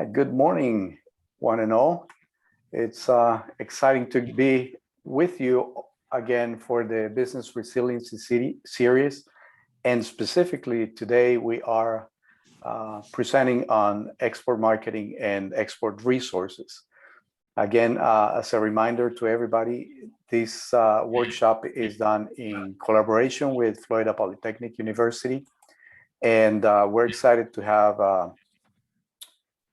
right, good morning, one and all. It's exciting to be with you again for the Business Resiliency series. And specifically today, we are presenting on export marketing and export resources. Again, as a reminder to everybody, this workshop is done in collaboration with Florida Polytechnic University. And we're excited to have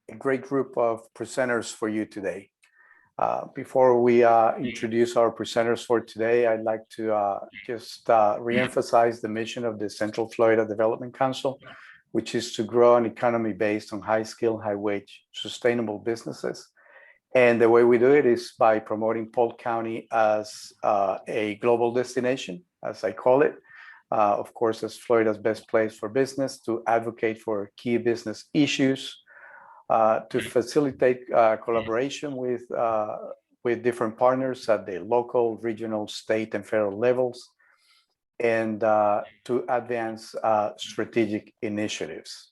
a great group of presenters for you today. Before we introduce our presenters for today, I'd like to just reemphasize the mission of the Central Florida Development Council, which is to grow an economy based on high-skill, high-wage, sustainable businesses. And the way we do it is by promoting Polk County as a global destination, as I call it. Of course, as Florida's best place for business, to advocate for key business issues, to facilitate collaboration with different partners at the local, regional, state, and federal levels, and to advance strategic initiatives.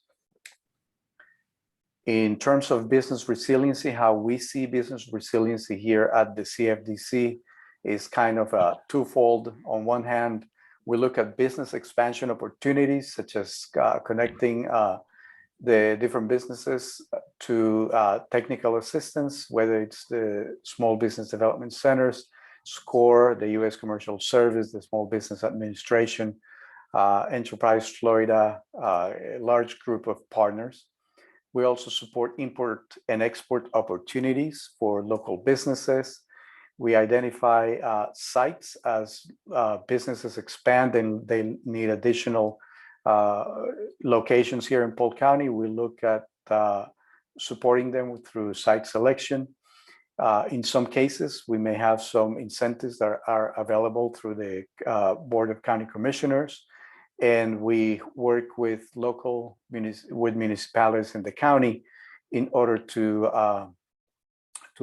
In terms of business resiliency, how we see business resiliency here at the CFDC is kind of twofold. On one hand, we look at business expansion opportunities, such as connecting the different businesses to technical assistance, whether it's the Small Business Development Centers, SCORE, the U.S. Commercial Service, the Small Business Administration, EnterpriseFlorida, a large group of partners. We also support import and export opportunities for local businesses. We identify sites as businesses expand and they need additional locations here in Polk County. We look at supporting them through site selection. In some cases, we may have some incentives that are available through the Board of County Commissioners, and we work with municipalities in the county in order to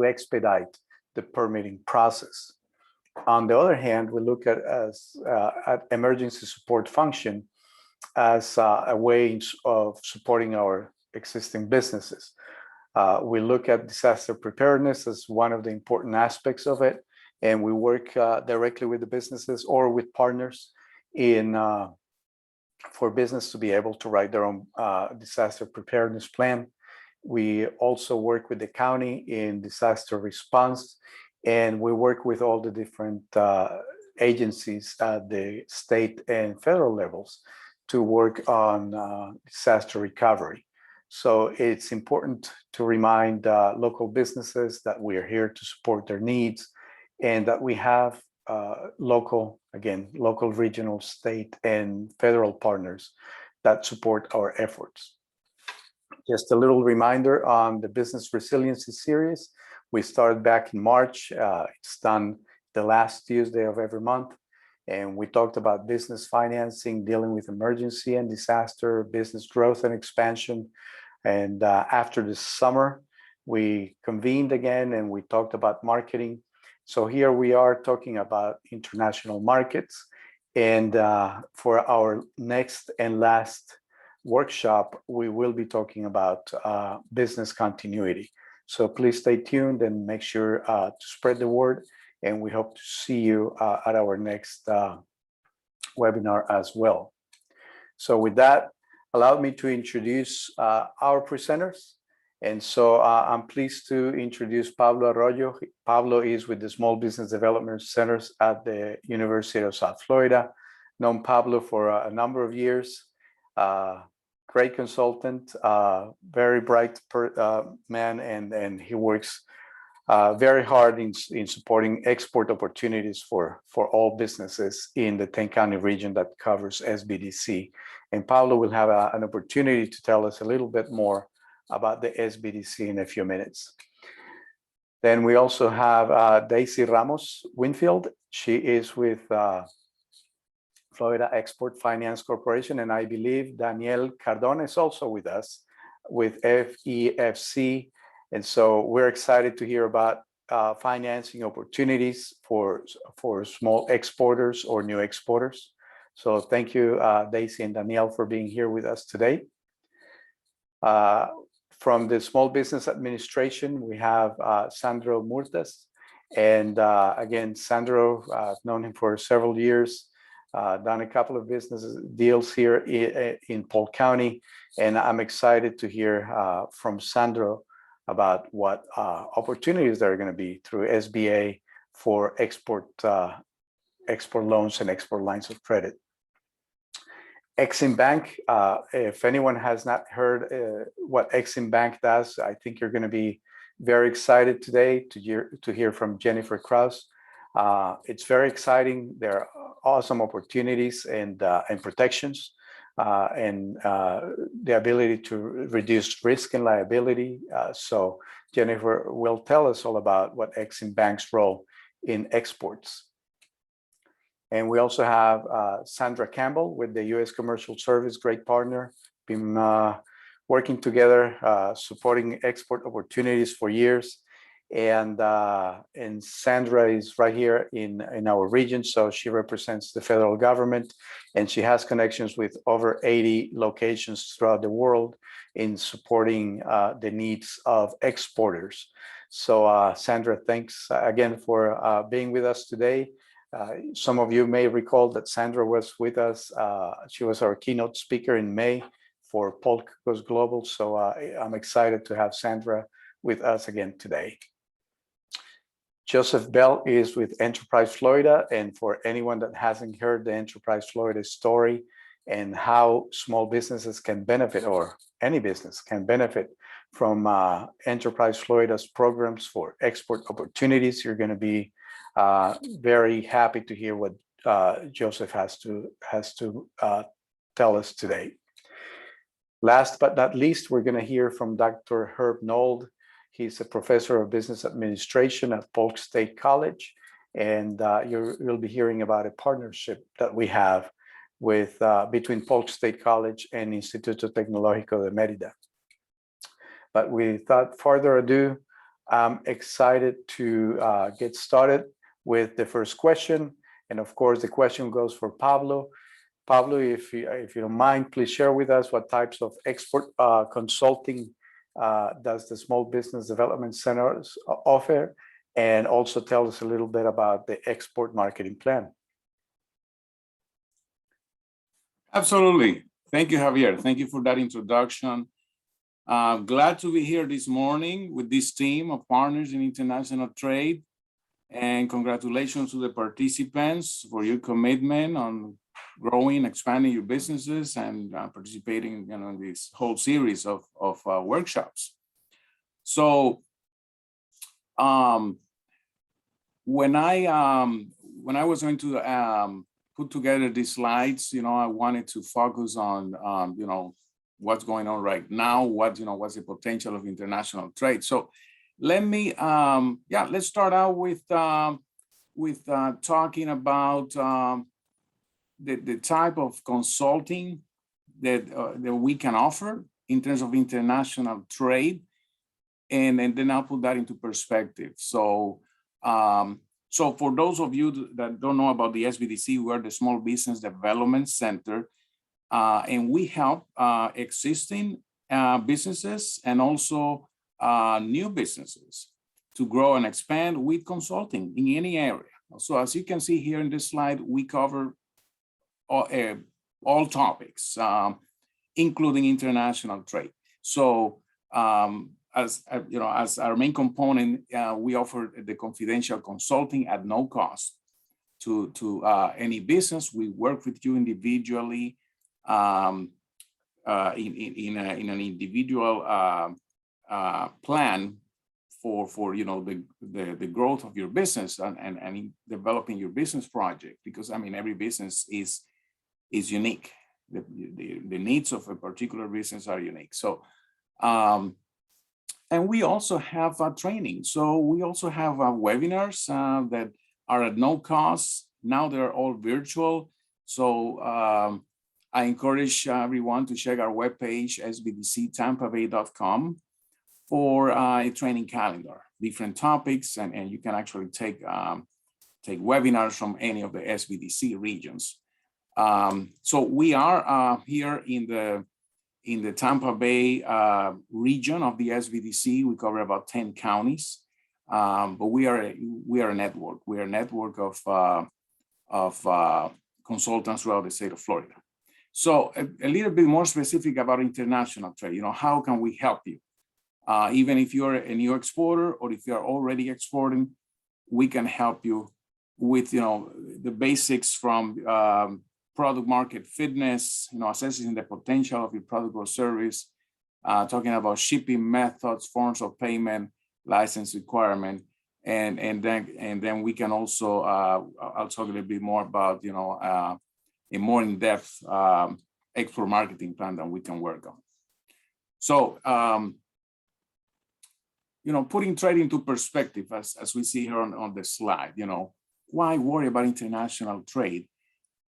expedite the permitting process. On the other hand, we look at emergency support function as a way of supporting our existing businesses. We look at disaster preparedness as one of the important aspects of it, and we work directly with the businesses or with partners for business to be able to write their own disaster preparedness plan. We also work with the county in disaster response, and we work with all the different agencies at the state and federal levels to work on disaster recovery. So it's important to remind local businesses that we are here to support their needs and that we have local, regional, state, and federal partners that support our efforts. Just a little reminder on the Business Resiliency series. We started back in March. It's done the last Tuesday of every month. And we talked about business financing, dealing with emergency and disaster, business growth and expansion. And after the summer, we convened again and we talked about marketing. So here we are talking about international markets. And for our next and last workshop, we will be talking about business continuity. So please stay tuned and make sure to spread the word. And we hope to see you at our next webinar as well. So with that, allow me to introduce our presenters. And so I'm pleased to introduce Pablo Arroyo. Pablo is with the Small Business Development Centers at the University of South Florida. Known Pablo for a number of years. Great consultant, very bright man, and he works very hard in supporting export opportunities for all businesses in the 10-county region that covers SBDC. And Pablo will have an opportunity to tell us a little bit more about the SBDC in a few minutes. Then we also have Daisy Ramos Winfield. She is with Florida Export Finance Corporation, and I believe Daniel Cardona is also with us with FEFC. And so we're excited to hear about financing opportunities for small exporters or new exporters. So thank you, Daisy and Danielle, for being here with us today. From the Small Business Administration, we have Sandro Murtas. And again, Sandro, I've known him for several years, done a couple of business deals here in Polk County. And I'm excited to hear from Sandro about what opportunities there are going to be through SBA for export loans and export lines of credit. Exum Bank, if anyone has not heard what Exum Bank does, I think you're going to be very excited today to hear from Jennifer Krause. It's very exciting. There are awesome opportunities and protections and the ability to reduce risk and liability. So Jennifer will tell us all about what Exum Bank's role in exports. And we also have Sandra Campbell with the U.S. Commercial Service, great partner, been working together, supporting export opportunities for years. And Sandra is right here in our region, so she represents the federal government, and she has connections with over 80 locations throughout the world in supporting the needs of exporters. So Sandra, thanks again for being with us today. Some of you may recall that Sandra was with us. She was our keynote speaker in May for Polk Goes Global. So I'm excited to have Sandra with us again today. Joseph Bell is with Enterprise Florida. And for anyone that hasn't heard the Enterprise Florida story and how small businesses can benefit, or any business can benefit from Enterprise Florida's programs for export opportunities, you're going to be very happy to hear what Joseph has to tell us today. Last but not least, we're going to hear from Dr. Herb Nold. He's a professor of business administration at Polk State College, and you'll be hearing about a partnership that we have with between Polk State College and Instituto Tecnológico de Mérida. But without further ado, I'm excited to get started with the first question. And of course, the question goes for Pablo. Pablo, if you don't mind, please share with us what types of export consulting does the Small Business Development Center offer, and also tell us a little bit about the export marketing plan. Absolutely. Thank you, Javier. Thank you for that introduction. Glad to be here this morning with this team of partners in international trade. And congratulations to the participants for your commitment on growing, expanding your businesses, and participating in this whole series of workshops. So when I was going to put together these slides, I wanted to focus on what's going on right now, what's the potential of international trade. So let me let's start out with talking about the type of consulting that we can offer in terms of international trade, and then I'll put that into perspective. So so for those of you that don't know about the SBDC, we're the Small Business Development Center, and we help existing businesses and also new businesses to grow and expand with consulting in any area. So as you can see here in this slide, we cover all topics, including international trade. So as our main component, we offer the confidential consulting at no cost to any business. We work with you individually in an individual plan for the growth of your business and in developing your business project, because every business is unique. The needs of a particular business are unique. So and we also have training. So we also have webinars that are at no cost. Now they're all virtual. So I encourage everyone to check our webpage, sbdctampabay.com, for a training calendar, different topics, and you can actually take webinars from any of the SBDC regions. So we are here in in the Tampa Bay region of the SBDC. We cover about 10 counties, but we are a network. We are a network of consultants throughout the state of Florida. So a little bit more specific about international trade. How can we help you? Even if you're a new exporter or if you're already exporting, we can help you with the basics from product market fitness, assessing the potential of your product or service, talking about shipping methods, forms of payment, license requirement, and then we can also I'll talk a little bit more about a more in-depth export marketing plan that we can work on. So putting trade into perspective, as we see here on the slide, why worry about international trade?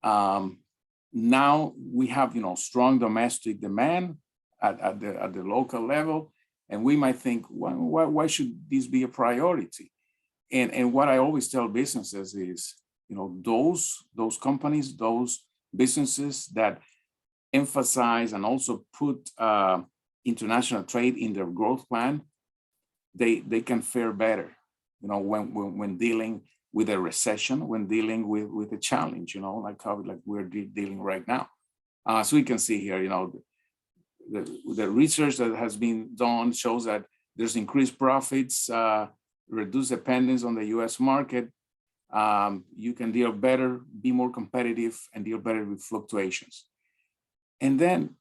Now we have strong domestic demand at the local level, and we might think, why should this be a priority? And what I always tell businesses is, those companies, those businesses that emphasize and also put international trade in their growth plan, they can fare better, when dealing with a recession, when dealing with a challenge, like COVID, like we're dealing right now. So we can see here, the research that has been done shows that there's increased profits, reduced dependence on the U.S. market. You can deal better, be more competitive, and deal better with fluctuations. And then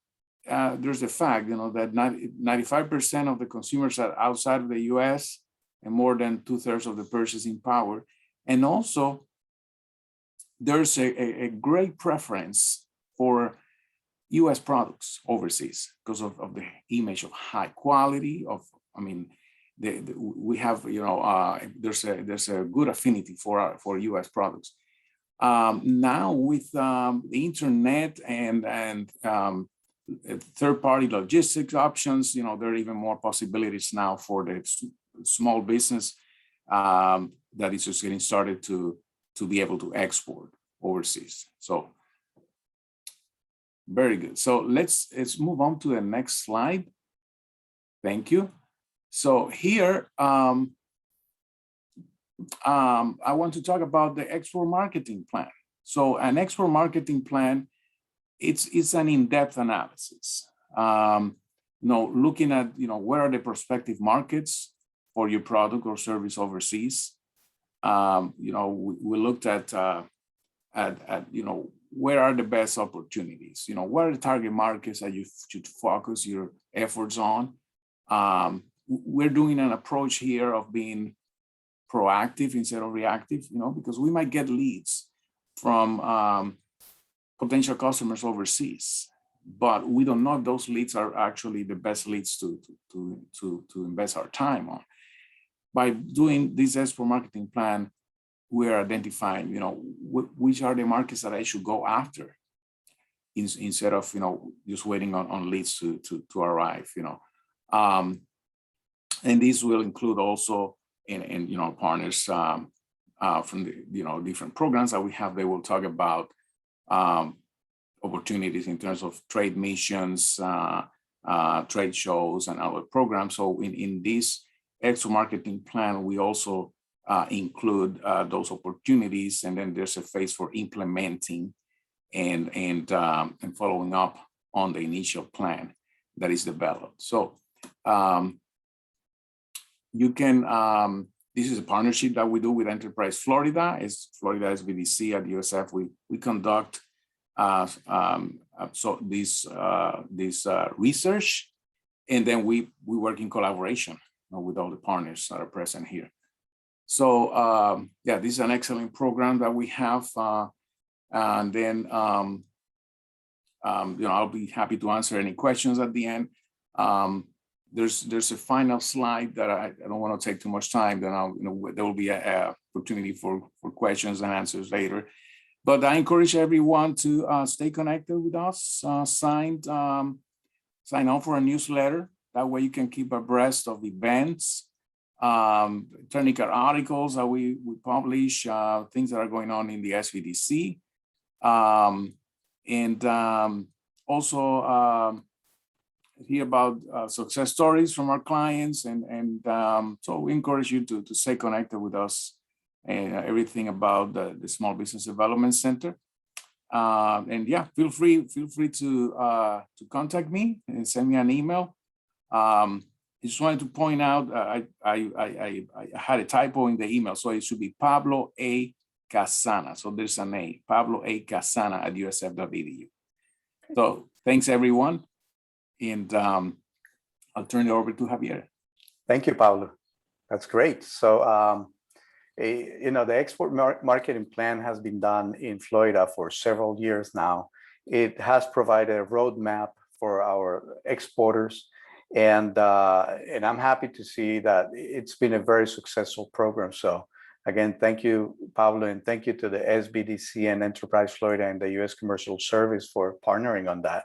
there's the fact, that 95% of the consumers are outside of the U.S. and more than 2/3 of the purchasing power. And also, there's a great preference for U.S. products overseas because of the image of high quality. We have, there's a good affinity for U.S. products. Now with the internet and third-party logistics options, there are even more possibilities now for the small business that is just getting started to be able to export overseas. So very good. So let's move on to the next slide. Thank you. So here, I want to talk about the export marketing plan. So an export marketing plan, it's an in-depth analysis. Looking at, where are the prospective markets for your product or service overseas. We looked at where are the best opportunities? What are the target markets that you should focus your efforts on? We're doing an approach here of being proactive instead of reactive, because we might get leads from potential customers overseas, but we don't know if those leads are actually the best leads to invest our time on. By doing this export marketing plan, we're identifying, which are the markets that I should go after instead of, just waiting on leads to arrive, and this will include also in partners from the, different programs that we have. They will talk about opportunities in terms of trade missions, trade shows, and other programs. So in this export marketing plan, we also include those opportunities, and then there's a phase for implementing and following up on the initial plan that is developed. So you can, this is a partnership that we do with EnterpriseFlorida. It's Florida SBDC at USF. We conduct this research, and then we work in collaboration with all the partners that are present here. So yeah, this is an excellent program that we have, and then I'll be happy to answer any questions at the end. There's a final slide that I don't want to take too much time. Then there will be an opportunity for questions and answers later. But I encourage everyone to stay connected with us. Sign up for a newsletter. That way you can keep abreast of events, technical articles that we publish, things that are going on in the SVDC. Also, hear about success stories from our clients, and so we encourage you to stay connected with us and everything about the Small Business Development Center. And yeah, feel free to contact me and send me an email. I just wanted to point out I had a typo in the email, so it should be Pablo A. Casana. So there's an A, Pablo A. Casana at usf.edu. So thanks everyone, and I'll turn it over to Javier. Thank you, Pablo. That's great. So, the export marketing plan has been done in Florida for several years now. It has provided a roadmap for our exporters, and I'm happy to see that it's been a very successful program. So again, thank you, Pablo, and thank you to the SBDC and Enterprise Florida and the U.S. Commercial Service for partnering on that,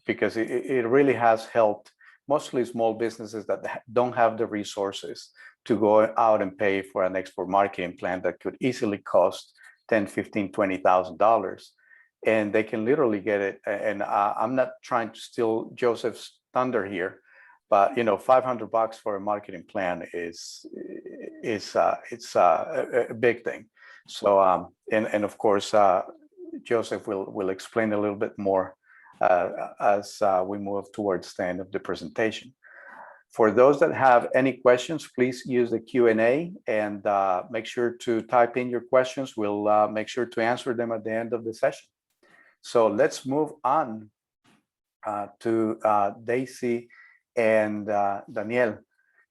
because it really has helped mostly small businesses that don't have the resources to go out and pay for an export marketing plan that could easily cost $10,000, $15,000, $20,000. And they can literally get it. And I'm not trying to steal Joseph's thunder here, but $500 for a marketing plan is it's a big thing. So and of course Joseph will explain a little bit more as we move towards the end of the presentation. For those that have any questions, please use the Q&A and make sure to type in your questions. We'll make sure to answer them at the end of the session. So let's move on to Daisy and Daniel.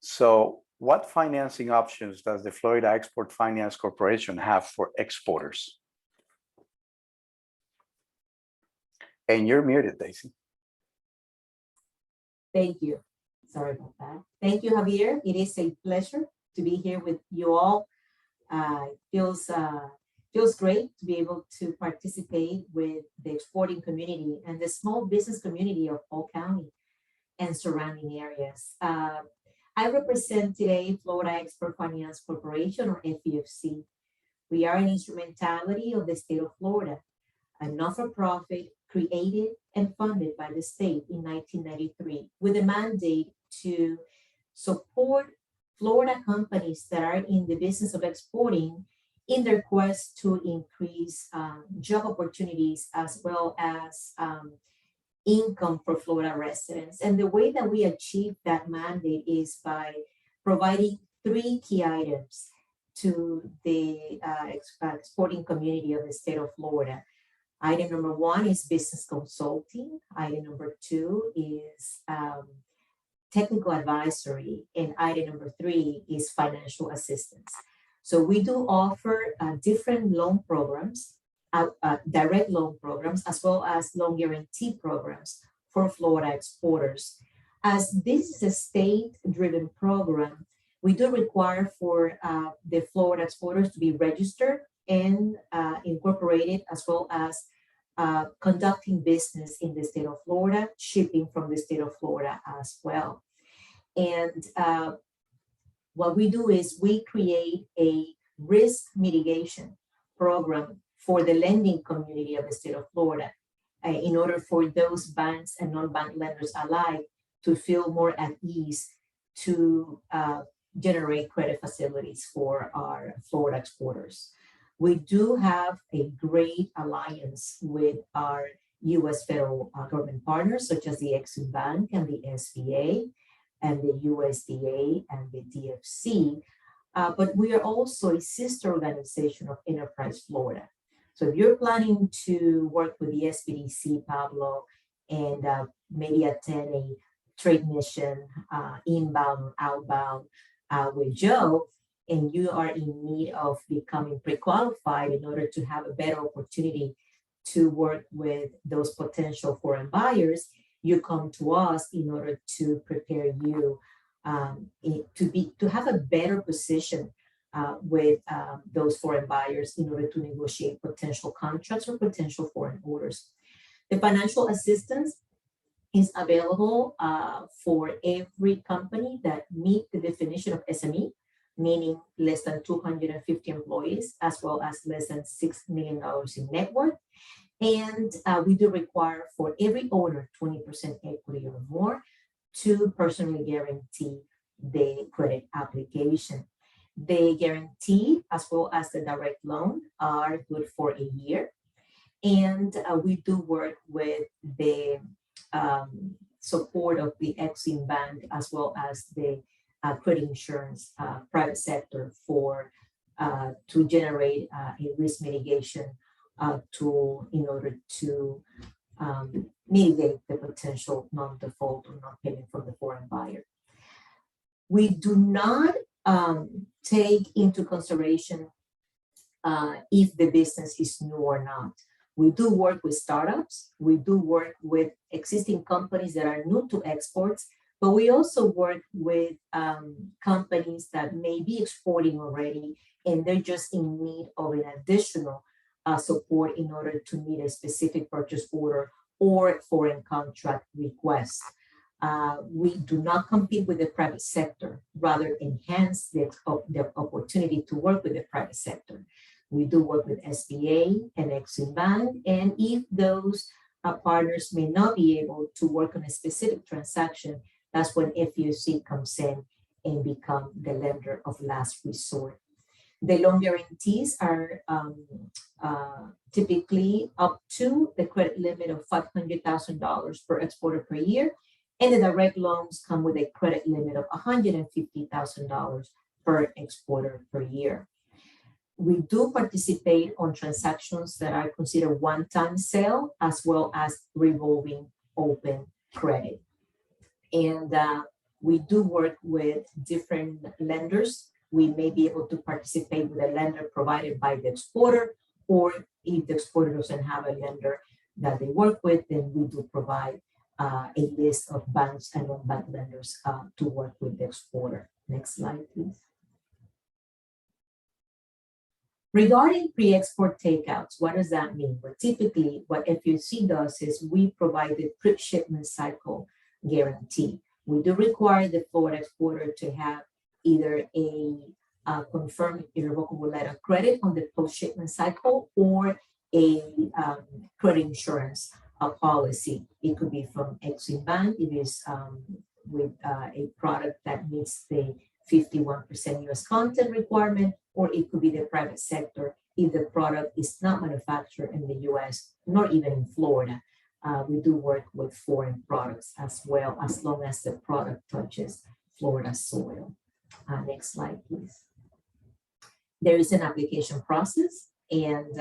So what financing options does the Florida Export Finance Corporation have for exporters? And you're muted, Daisy. Thank you. Sorry about that. Thank you, Javier. It is a pleasure to be here with you all. Feels great to be able to participate with the exporting community and the small business community of Polk County and surrounding areas. I represent today Florida Export Finance Corporation, or FEFC. We are an instrumentality of the state of Florida, a not-for-profit created and funded by the state in 1993 with a mandate to support Florida companies that are in the business of exporting in their quest to increase job opportunities as well as income for Florida residents. And the way that we achieve that mandate is by providing 3 key items to the exporting community of the state of Florida. Item number 1 is business consulting. Item number 2 is technical advisory. And item number 3 is financial assistance. So we do offer different loan programs, direct loan programs, as well as loan guarantee programs for Florida exporters. As this is a state-driven program, we do require for the Florida exporters to be registered and incorporated, as well as conducting business in the state of Florida, shipping from the state of Florida as well. And what we do is we create a risk mitigation program for the lending community of the state of Florida in order for those banks and non-bank lenders alike to feel more at ease to generate credit facilities for our Florida exporters. We do have a great alliance with our U.S. federal government partners, such as the Exum Bank and the SBA and the USDA and the DFC, but we are also a sister organization of EnterpriseFlorida. So if you're planning to work with the SBDC, Pablo, and maybe attend a trade mission, inbound or outbound with Joe, and you are in need of becoming pre-qualified in order to have a better opportunity to work with those potential foreign buyers, you come to us in order to prepare you to have a better position with those foreign buyers in order to negotiate potential contracts or potential foreign orders. The financial assistance is available for every company that meet the definition of SME, meaning less than 250 employees, as well as less than $6 million in net worth. And we do require for every owner 20% equity or more to personally guarantee the credit application. The guarantee as well as the direct loan are good for a year. And we do work with the support of the Exum Bank as well as the credit insurance private sector for to generate a risk mitigation tool in order to mitigate the potential non-default or non-payment from the foreign buyer. We do not take into consideration if the business is new or not. We do work with startups. We do work with existing companies that are new to exports, but we also work with companies that may be exporting already, and they're just in need of an additional support in order to meet a specific purchase order or foreign contract request. We do not compete with the private sector, rather enhance the opportunity to work with the private sector. We do work with SBA and Exum Bank, and if those partners may not be able to work on a specific transaction, that's when FEOC comes in and become the lender of last resort. The loan guarantees are typically up to the credit limit of $500,000 per exporter per year, and the direct loans come with a credit limit of $150,000 per exporter per year. We do participate on transactions that are considered one-time sale as well as revolving open credit. And we do work with different lenders. We may be able to participate with a lender provided by the exporter, or if the exporter doesn't have a lender that they work with, then we do provide a list of banks and non-bank lenders to work with the exporter. Next slide, please. Regarding pre-export takeouts, what does that mean? Well, typically what FEOC does is we provide the pre-shipment cycle guarantee. We do require the Florida exporter to have either a confirmed irrevocable letter of credit on the post-shipment cycle or a credit insurance policy. It could be from Exum Bank if it's with a product that meets the 51% US content requirement, or it could be the private sector if the product is not manufactured in the US, nor even in Florida. We do work with foreign products as well, as long as the product touches Florida soil. Next slide, please. There is an application process, and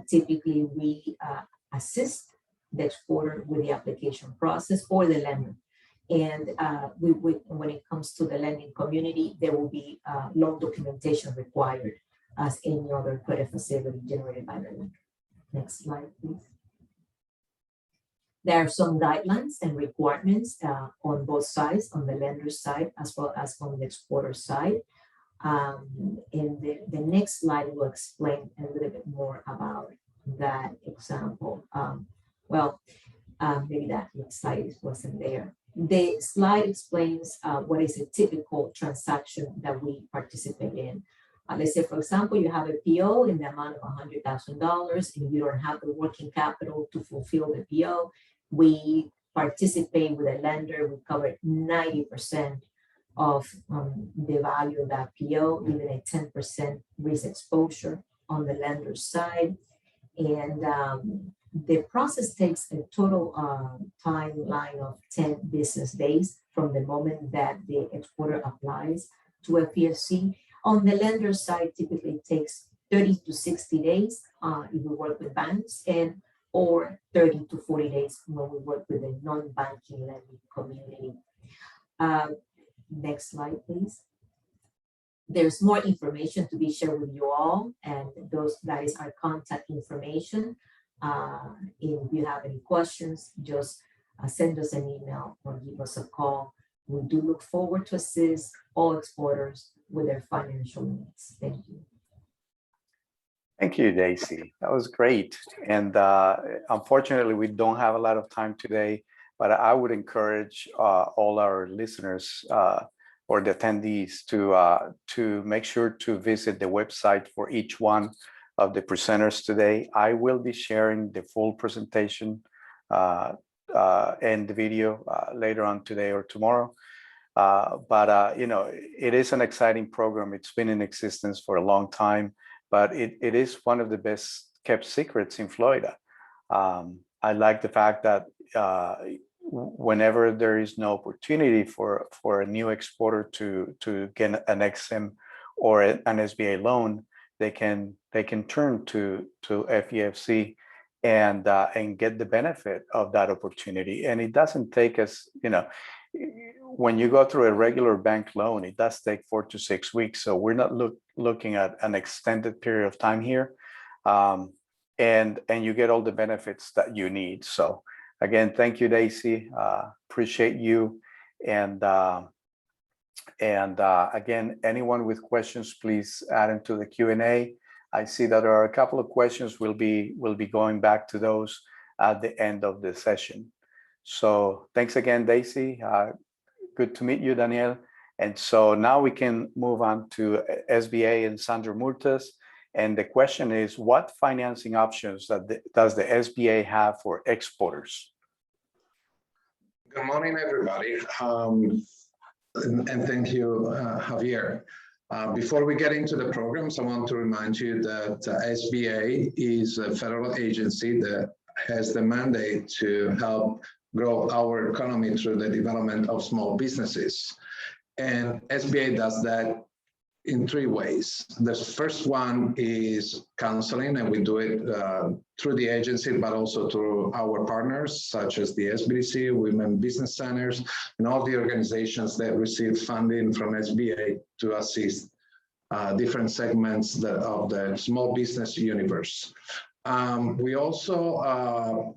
typically we assist the exporter with the application process or the lender. And when it comes to the lending community, there will be loan documentation required as any other credit facility generated by the lender. Next slide, please. There are some guidelines and requirements on both sides, on the lender's side as well as on the exporter's side. And the next slide will explain a little bit more about that example. Maybe that slide wasn't there. The slide explains what is a typical transaction that we participate in. Let's say, for example, you have a PO in the amount of $100,000 and you don't have the working capital to fulfill the PO. We participate with a lender. We cover 90% of the value of that PO, even a 10% risk exposure on the lender's side. And the process takes a total timeline of 10 business days from the moment that the exporter applies to a FEOC. On the lender side, typically it takes 30 to 60 days if we work with banks, and or 30 to 40 days when we work with the non-banking lending community. Next slide, please. There's more information to be shared with you all, and that is our contact information. If you have any questions, just send us an email or give us a call. We do look forward to assist all exporters with their financial needs. Thank you. Thank you, Daisy. That was great. And unfortunately, we don't have a lot of time today, but I would encourage all our listeners or the attendees to make sure to visit the website for each one of the presenters today. I will be sharing the full presentation and the video later on today or tomorrow. But you know, it is an exciting program. It's been in existence for a long time, but it is one of the best kept secrets in Florida. I like the fact that whenever there is no opportunity for a new exporter to get an Exum or an SBA loan, they can turn to FEFC and get the benefit of that opportunity. And it doesn't take us, you know, when you go through a regular bank loan, it does take 4 to 6 weeks. So we're not looking at an extended period of time here. And you get all the benefits that you need. So again, thank you, Daisy. Appreciate you. And again, anyone with questions, please add them to the Q&A. I see that there are a couple of questions. We'll be going back to those at the end of the session. So thanks again, Daisy. Good to meet you, Daniel. And so now we can move on to SBA and Sandra Murtas. And the question is, what financing options does the SBA have for exporters? Good morning, everybody. And thank you, Javier. Before we get into the programs, I want to remind you that SBA is a federal agency that has the mandate to help grow our economy through the development of small businesses. And SBA does that in 3 ways. The first one is counseling, and we do it through the agency, but also through our partners, such as the SBDC, Women Business Centers, and all the organizations that receive funding from SBA to assist different segments of the small business universe. We also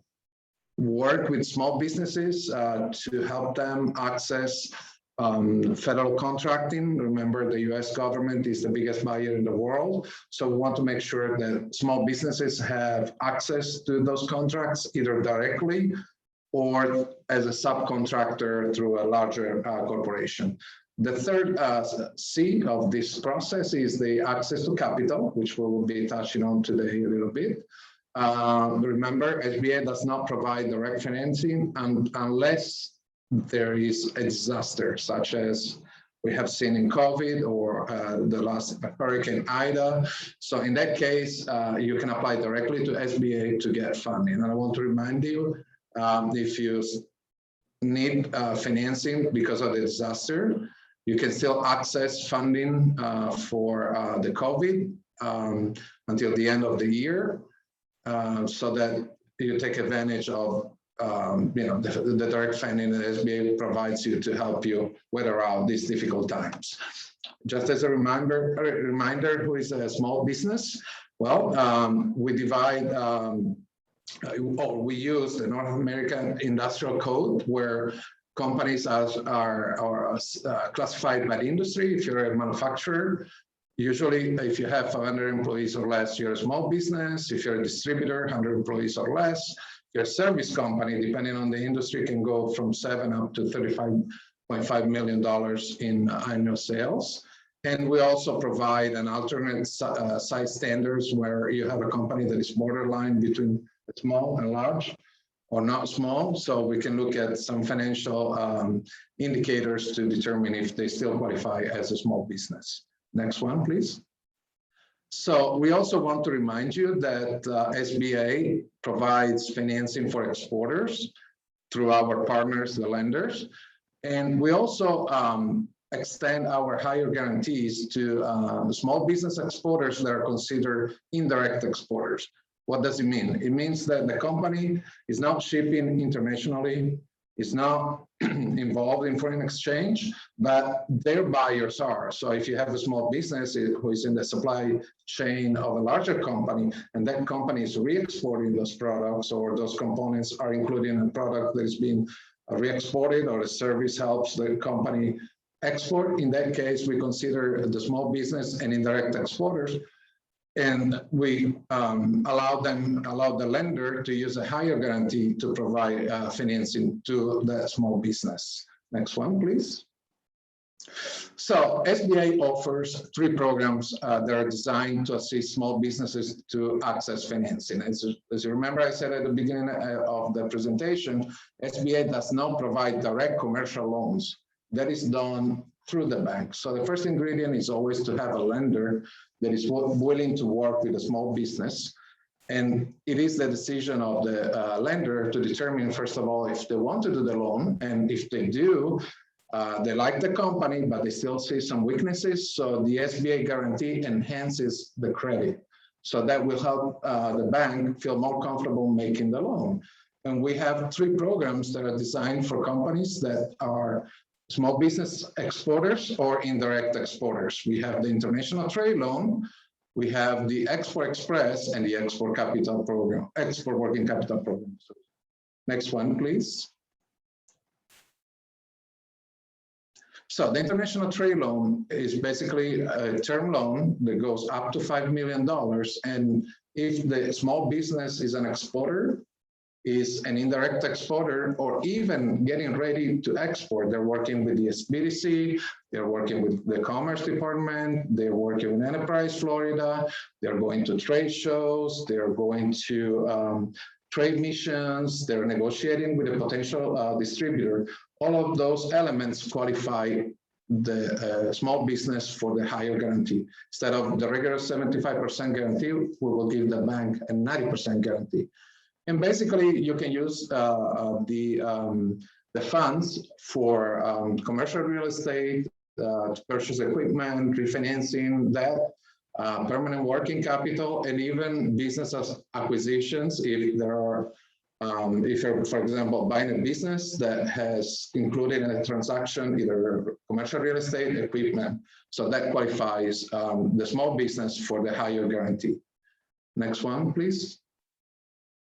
work with small businesses to help them access federal contracting. Remember, the US government is the biggest buyer in the world. So we want to make sure that small businesses have access to those contracts, either directly or as a subcontractor through a larger corporation. The third C of this process is the access to capital, which we will be touching on today a little bit. Remember, SBA does not provide direct financing unless there is a disaster, such as we have seen in COVID or the last Hurricane Ida. So in that case, you can apply directly to SBA to get funding. And I want to remind you, if you need financing because of the disaster, you can still access funding for the COVID until the end of the year, so that you take advantage of the direct funding that SBA provides you to help you weather out these difficult times. Just as a reminder, who is a small business? Well, we divide, we use the North American Industrial Code, where companies are classified by industry. If you're a manufacturer, usually if you have 500 employees or less, you're a small business. If you're a distributor, 100 employees or less. Your service company, depending on the industry, can go from 7 up to $35.5 million in annual sales. And we also provide an alternate size standards where you have a company that is borderline between small and large, or not small. So we can look at some financial indicators to determine if they still qualify as a small business. Next one, please. So we also want to remind you that SBA provides financing for exporters through our partners, the lenders. And we also extend our higher guarantees to small business exporters that are considered indirect exporters. What does it mean? It means that the company is not shipping internationally, is not involved in foreign exchange, but their buyers are. So if you have a small business who is in the supply chain of a larger company, and that company is re-exporting those products, or those components are included in a product that is being re-exported, or a service helps the company export, in that case, we consider the small business and indirect exporters. And we allow the lender to use a higher guarantee to provide financing to the small business. Next one, please. So SBA offers 3 programs that are designed to assist small businesses to access financing. As you remember, I said at the beginning of the presentation, SBA does not provide direct commercial loans. That is done through the bank. So the first ingredient is always to have a lender that is willing to work with a small business. And it is the decision of the lender to determine, first of all, if they want to do the loan. And if they do, they like the company, but they still see some weaknesses. So the SBA guarantee enhances the credit. So that will help the bank feel more comfortable making the loan. And we have 3 programs that are designed for companies that are small business exporters or indirect exporters. We have the International Trade Loan, we have the Export Express, and the Export Capital Program, Export Working Capital Program. So next one, please. So the International Trade Loan is basically a term loan that goes up to $5 million. And if the small business is an exporter, is an indirect exporter, or even getting ready to export, they're working with the SBDC, they're working with the Commerce Department, they're working with EnterpriseFlorida, they're going to trade shows, they're going to trade missions, they're negotiating with a potential distributor. All of those elements qualify the small business for the higher guarantee. Instead of the regular 75% guarantee, we will give the bank a 90% guarantee. And basically, you can use the funds for commercial real estate, to purchase equipment, refinancing, debt, permanent working capital, and even business acquisitions if there are, if you're, for example, buying a business that has included in a transaction either commercial real estate, equipment. So that qualifies the small business for the higher guarantee. Next one, please.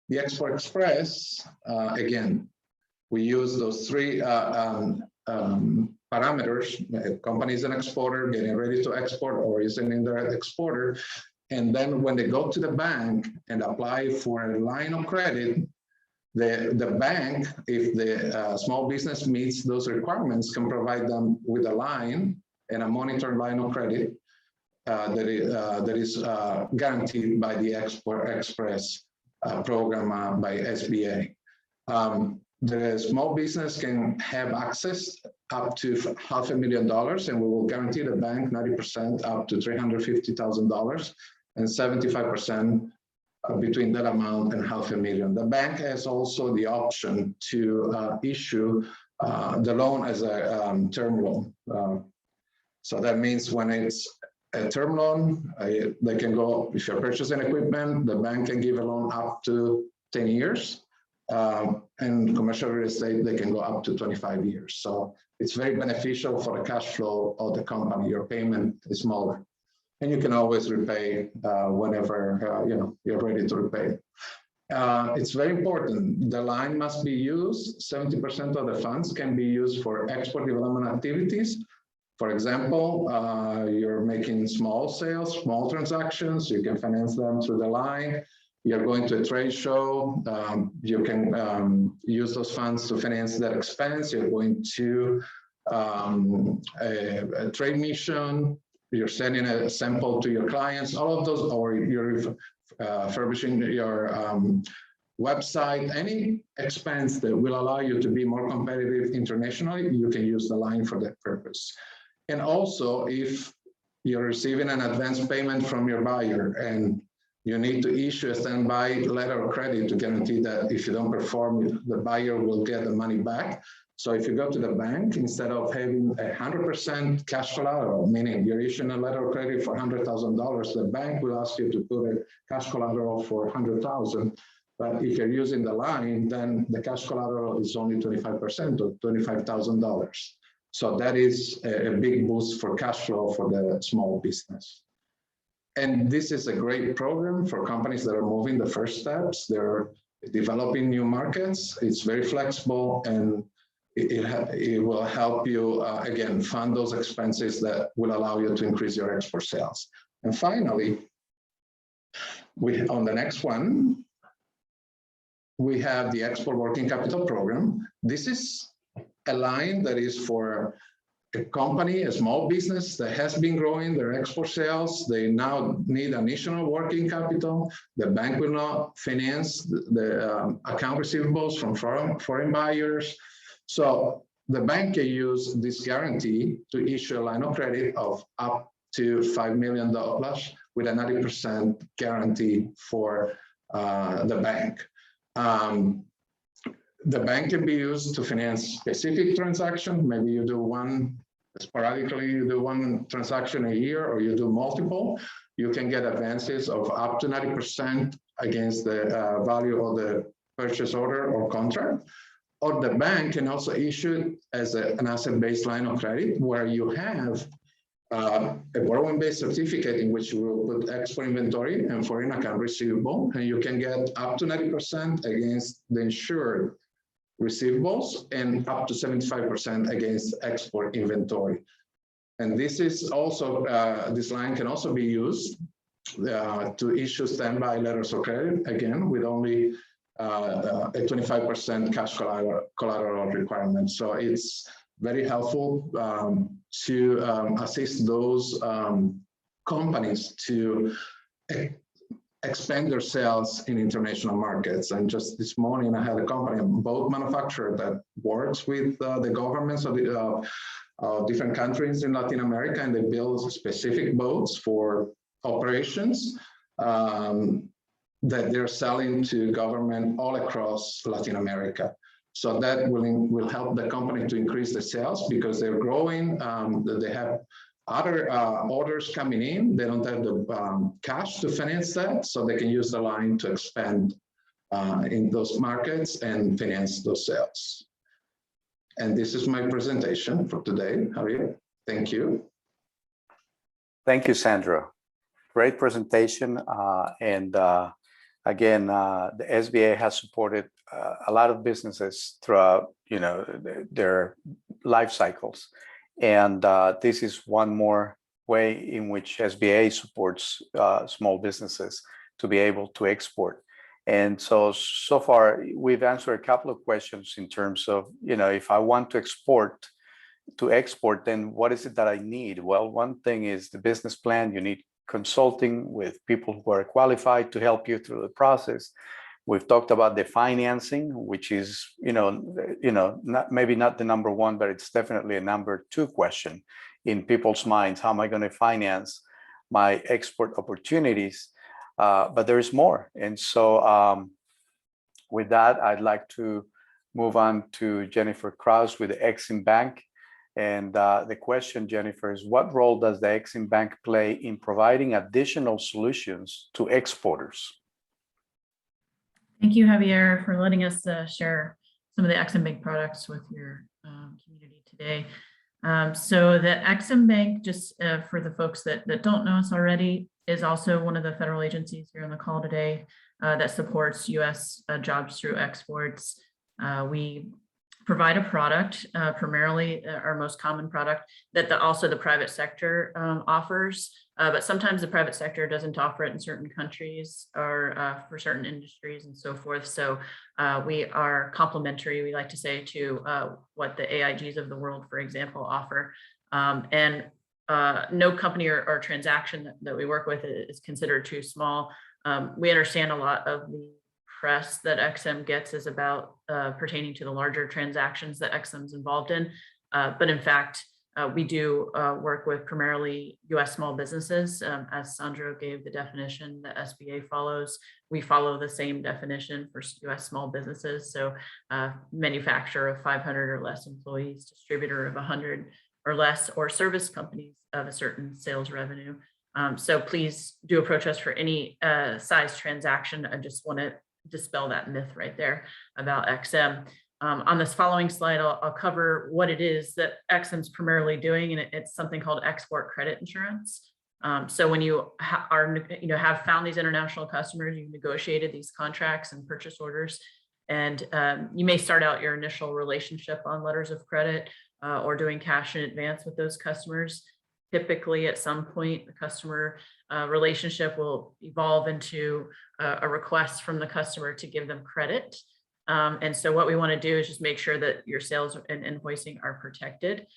The Export Express, again, we use those 3 parameters. Company is an exporter, getting ready to export, or is an indirect exporter. And then when they go to the bank and apply for a line of credit, the bank, if the small business meets those requirements, can provide them with a line and a monitored line of credit that is guaranteed by the Export Express program by SBA. The small business can have access up to $500,000, and we will guarantee the bank 90% up to $350,000 and 75% between that amount and $500,000. The bank has also the option to issue the loan as a term loan. So that means when it's a term loan, they can go, if you're purchasing equipment, the bank can give a loan up to 10 years. And commercial real estate, they can go up to 25 years. So it's very beneficial for the cash flow of the company. Your payment is smaller. And you can always repay whenever you're ready to repay. It's very important. The line must be used. 70% of the funds can be used for export development activities. For example, you're making small sales, small transactions, you can finance them through the line. You're going to a trade show, you can use those funds to finance that expense. You're going to a trade mission, you're sending a sample to your clients, all of those, or you're refurbishing your website, any expense that will allow you to be more competitive internationally, you can use the line for that purpose. And also, if you're receiving an advance payment from your buyer and you need to issue a standby letter of credit to guarantee that if you don't perform, the buyer will get the money back. So if you go to the bank, instead of having 100% cash collateral, meaning you're issuing a letter of credit for $100,000, the bank will ask you to put a cash collateral for $100,000. But if you're using the line, then the cash collateral is only 25% or $25,000. So that is a big boost for cash flow for the small business. And this is a great program for companies that are moving the first steps. They're developing new markets. It's very flexible, and it will help you, again, fund those expenses that will allow you to increase your export sales. And finally, on the next one, we have the Export Working Capital Program. This is a line that is for a company, a small business that has been growing their export sales. They now need additional working capital. The bank will not finance the account receivables from foreign buyers. So the bank can use this guarantee to issue a line of credit of up to $5 million with a 90% guarantee for the bank. The bank can be used to finance specific transactions. Maybe you do one, sporadically you do one transaction a year, or you do multiple. You can get advances of up to 90% against the value of the purchase order or contract. Or the bank can also issue as an asset-based line of credit, where you have a borrowing-based certificate in which you will put export inventory and foreign account receivable, and you can get up to 90% against the insured receivables and up to 75% against export inventory. And this is also, this line can also be used to issue standby letters of credit, again, with only a 25% cash collateral requirement. So it's very helpful to assist those companies to expand their sales in international markets. And just this morning, I had a company, a boat manufacturer, that works with the governments of different countries in Latin America, and they build specific boats for operations that they're selling to government all across Latin America. So that will help the company to increase the sales because they're growing. They have other orders coming in. They don't have the cash to finance that, so they can use the line to expand in those markets and finance those sales. And this is my presentation for today, Javier. Thank you. Thank you, Sandro. Great presentation. Again, the SBA has supported a lot of businesses throughout, their life cycles. And this is one more way in which SBA supports small businesses to be able to export. And so far, we've answered a couple of questions in terms of, if I want to export, then what is it that I need? Well, one thing is the business plan. You need consulting with people who are qualified to help you through the process. We've talked about the financing, which is, maybe not the number one, but it's definitely a number two question in people's minds. How am I going to finance my export opportunities? But there is more. And so with that, I'd like to move on to Jennifer Krause with the Exum Bank. And the question, Jennifer, is what role does the Exum Bank play in providing additional solutions to exporters? Thank you, Javier, for letting us share some of the Exum Bank products with your community today. So the Exum Bank, just for the folks that don't know us already, is also one of the federal agencies here on the call today that supports U.S. jobs through exports. We provide a product, primarily our most common product, that also the private sector offers, but sometimes the private sector doesn't offer it in certain countries or for certain industries and so forth. So we are complementary, we like to say, to what the AIGs of the world, for example, offer. And no company or transaction that we work with is considered too small. We understand a lot of the press that Exum gets is about pertaining to the larger transactions that Exum's involved in. But in fact, we do work with primarily U.S. small businesses. As Sandro gave the definition that SBA follows, we follow the same definition for U.S. small businesses. So manufacturer of 500 or less employees, distributor of 100 or less, or service companies of a certain sales revenue. So please do approach us for any size transaction. I just want to dispel that myth right there about Exum. On this following slide, I'll cover what it is that Exum's primarily doing, and it's something called export credit insurance. So when you have found these international customers, you've negotiated these contracts and purchase orders, and you may start out your initial relationship on letters of credit or doing cash in advance with those customers. Typically, at some point, the customer relationship will evolve into a request from the customer to give them credit. And so what we want to do is just make sure that your sales and invoicing are protected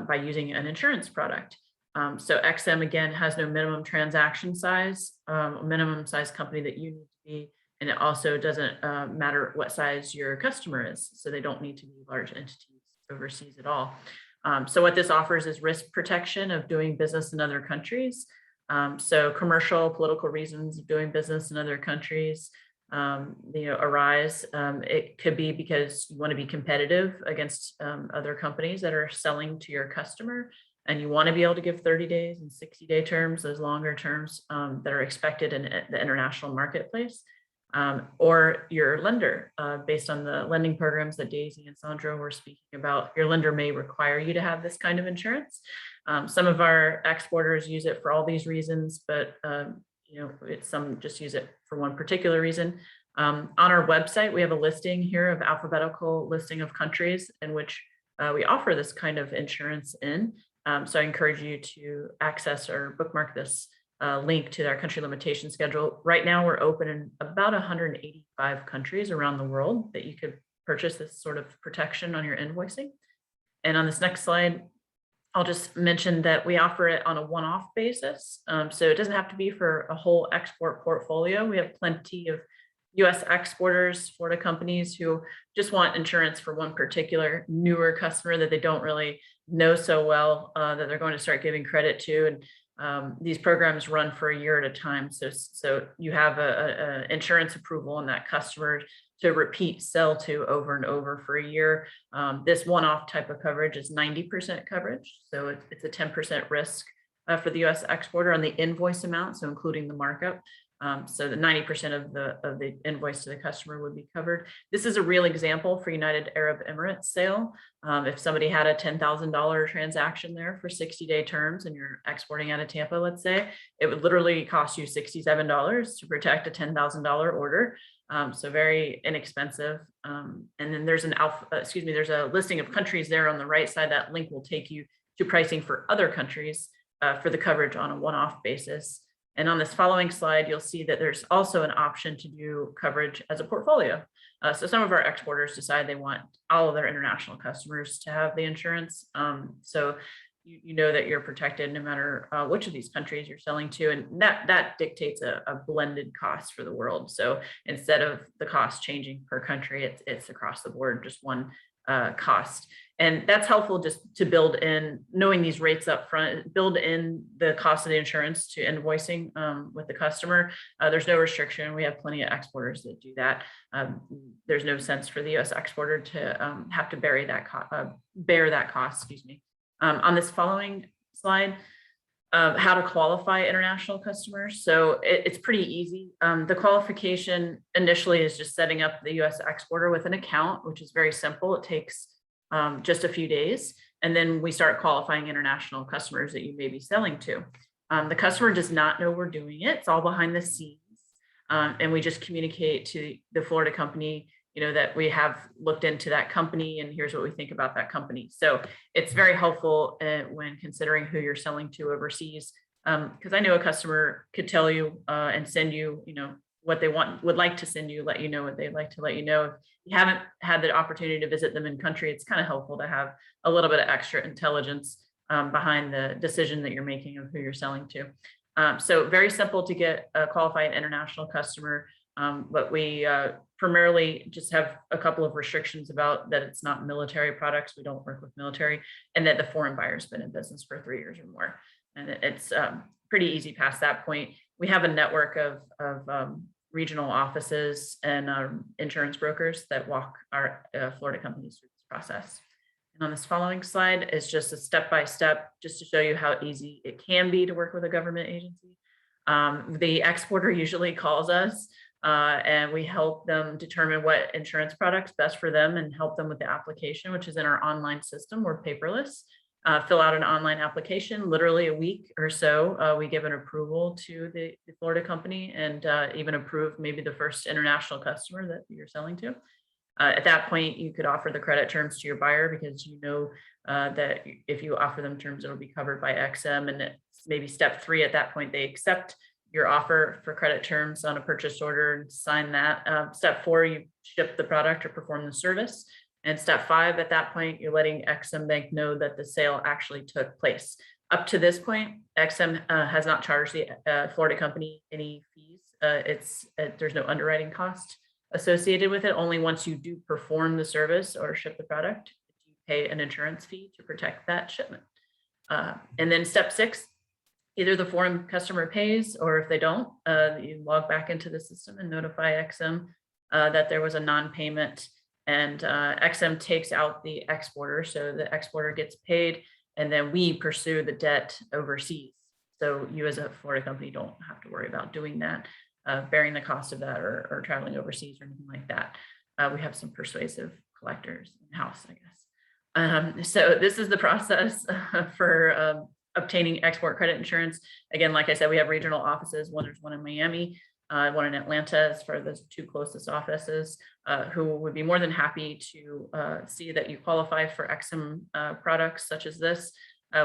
by using an insurance product. So Exum, again, has no minimum transaction size, minimum size company that you need to be. And it also doesn't matter what size your customer is. So they don't need to be large entities overseas at all. So what this offers is risk protection of doing business in other countries. So commercial, political reasons of doing business in other countries, arise. It could be because you want to be competitive against other companies that are selling to your customer, and you want to be able to give 30 days and 60-day terms, those longer terms that are expected in the international marketplace. Or your lender, based on the lending programs that Daisy and Sandro were speaking about, your lender may require you to have this kind of insurance. Some of our exporters use it for all these reasons, but some just use it for one particular reason. On our website, we have a listing here of alphabetical listing of countries in which we offer this kind of insurance in. So I encourage you to access or bookmark this link to our country limitation schedule. Right now, we're open in about 185 countries around the world that you could purchase this sort of protection on your invoicing. And on this next slide, I'll just mention that we offer it on a one-off basis. So it doesn't have to be for a whole export portfolio. We have plenty of US exporters, Florida companies who just want insurance for one particular newer customer that they don't really know so well, that they're going to start giving credit to. And these programs run for a year at a time. So you have a insurance approval on that customer to repeat sell to over and over for a year. This one-off type of coverage is 90% coverage. So it's a 10% risk for the US exporter on the invoice amount, so including the markup. So the 90% of the invoice to the customer would be covered. This is a real example for United Arab Emirates sale. If somebody had a $10,000 transaction there for 60-day terms and you're exporting out of Tampa, let's say, it would literally cost you $67 to protect a $10,000 order. So very inexpensive. And then there's there's a listing of countries there on the right side. That link will take you to pricing for other countries for the coverage on a one-off basis. And on this following slide, you'll see that there's also an option to do coverage as a portfolio. So some of our exporters decide they want all of their international customers to have the insurance. So you know that you're protected no matter which of these countries you're selling to. And that dictates a blended cost for the world. So instead of the cost changing per country, it's across the board, just one cost. And that's helpful just to build in, knowing these rates up front, build in the cost of the insurance to invoicing with the customer. There's no restriction. We have plenty of exporters that do that. There's no sense for the US exporter to have to bear that cost, excuse me. On this following slide, how to qualify international customers. So it's pretty easy. The qualification initially is just setting up the US exporter with an account, which is very simple. It takes just a few days. And then we start qualifying international customers that you may be selling to. The customer does not know we're doing it. It's all behind the scenes. And we just communicate to the Florida company, that we have looked into that company and here's what we think about that company. So it's very helpful when considering who you're selling to overseas. Because I know a customer could tell you and send you, what they would like to send you, let you know what they'd like to let you know. If you haven't had the opportunity to visit them in country, it's kind of helpful to have a little bit of extra intelligence behind the decision that you're making of who you're selling to. So very simple to get a qualified international customer, but we primarily just have a couple of restrictions about that. It's not military products. We don't work with military, and that the foreign buyer's been in business for 3 years or more. And it's pretty easy past that point. We have a network of regional offices and insurance brokers that walk our Florida companies through this process. And on this following slide is just a step-by-step, just to show you how easy it can be to work with a government agency. The exporter usually calls us and we help them determine what insurance product's best for them and help them with the application, which is in our online system. We're paperless. Fill out an online application, literally a week or so, we give an approval to the Florida company and even approve maybe the first international customer that you're selling to. At that point, you could offer the credit terms to your buyer because that if you offer them terms, it'll be covered by Exum. And it's maybe step 3 at that point, they accept your offer for credit terms on a purchase order and sign that. Step 4, you ship the product or perform the service. And step 5, at that point, you're letting Exum Bank know that the sale actually took place. Up to this point, Exum has not charged the Florida company any fees. There's no underwriting cost associated with it. Only once you do perform the service or ship the product, you pay an insurance fee to protect that shipment. And then step 6, either the foreign customer pays, or if they don't, you log back into the system and notify Exum that there was a non-payment, and Exum takes out the exporter. So the exporter gets paid, and then we pursue the debt overseas. So you as a Florida company don't have to worry about doing that, bearing the cost of that, or traveling overseas or anything like that. We have some persuasive collectors in-house, I guess. So this is the process for obtaining export credit insurance. Again, like I said, we have regional offices. There's one in Miami, one in Atlanta, as for the 2 closest offices, who would be more than happy to see that you qualify for Exum products such as this.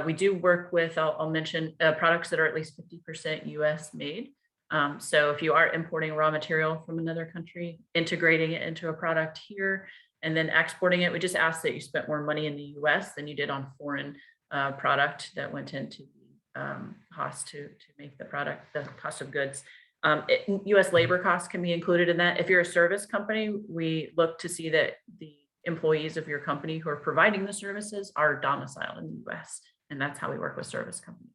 We do work with, I'll mention, products that are at least 50% US made. So if you are importing raw material from another country, integrating it into a product here, and then exporting it, we just ask that you spent more money in the US than you did on foreign product that went into the cost to make the product, the cost of goods. US labor costs can be included in that. If you're a service company, we look to see that the employees of your company who are providing the services are domiciled in the US, and that's how we work with service companies.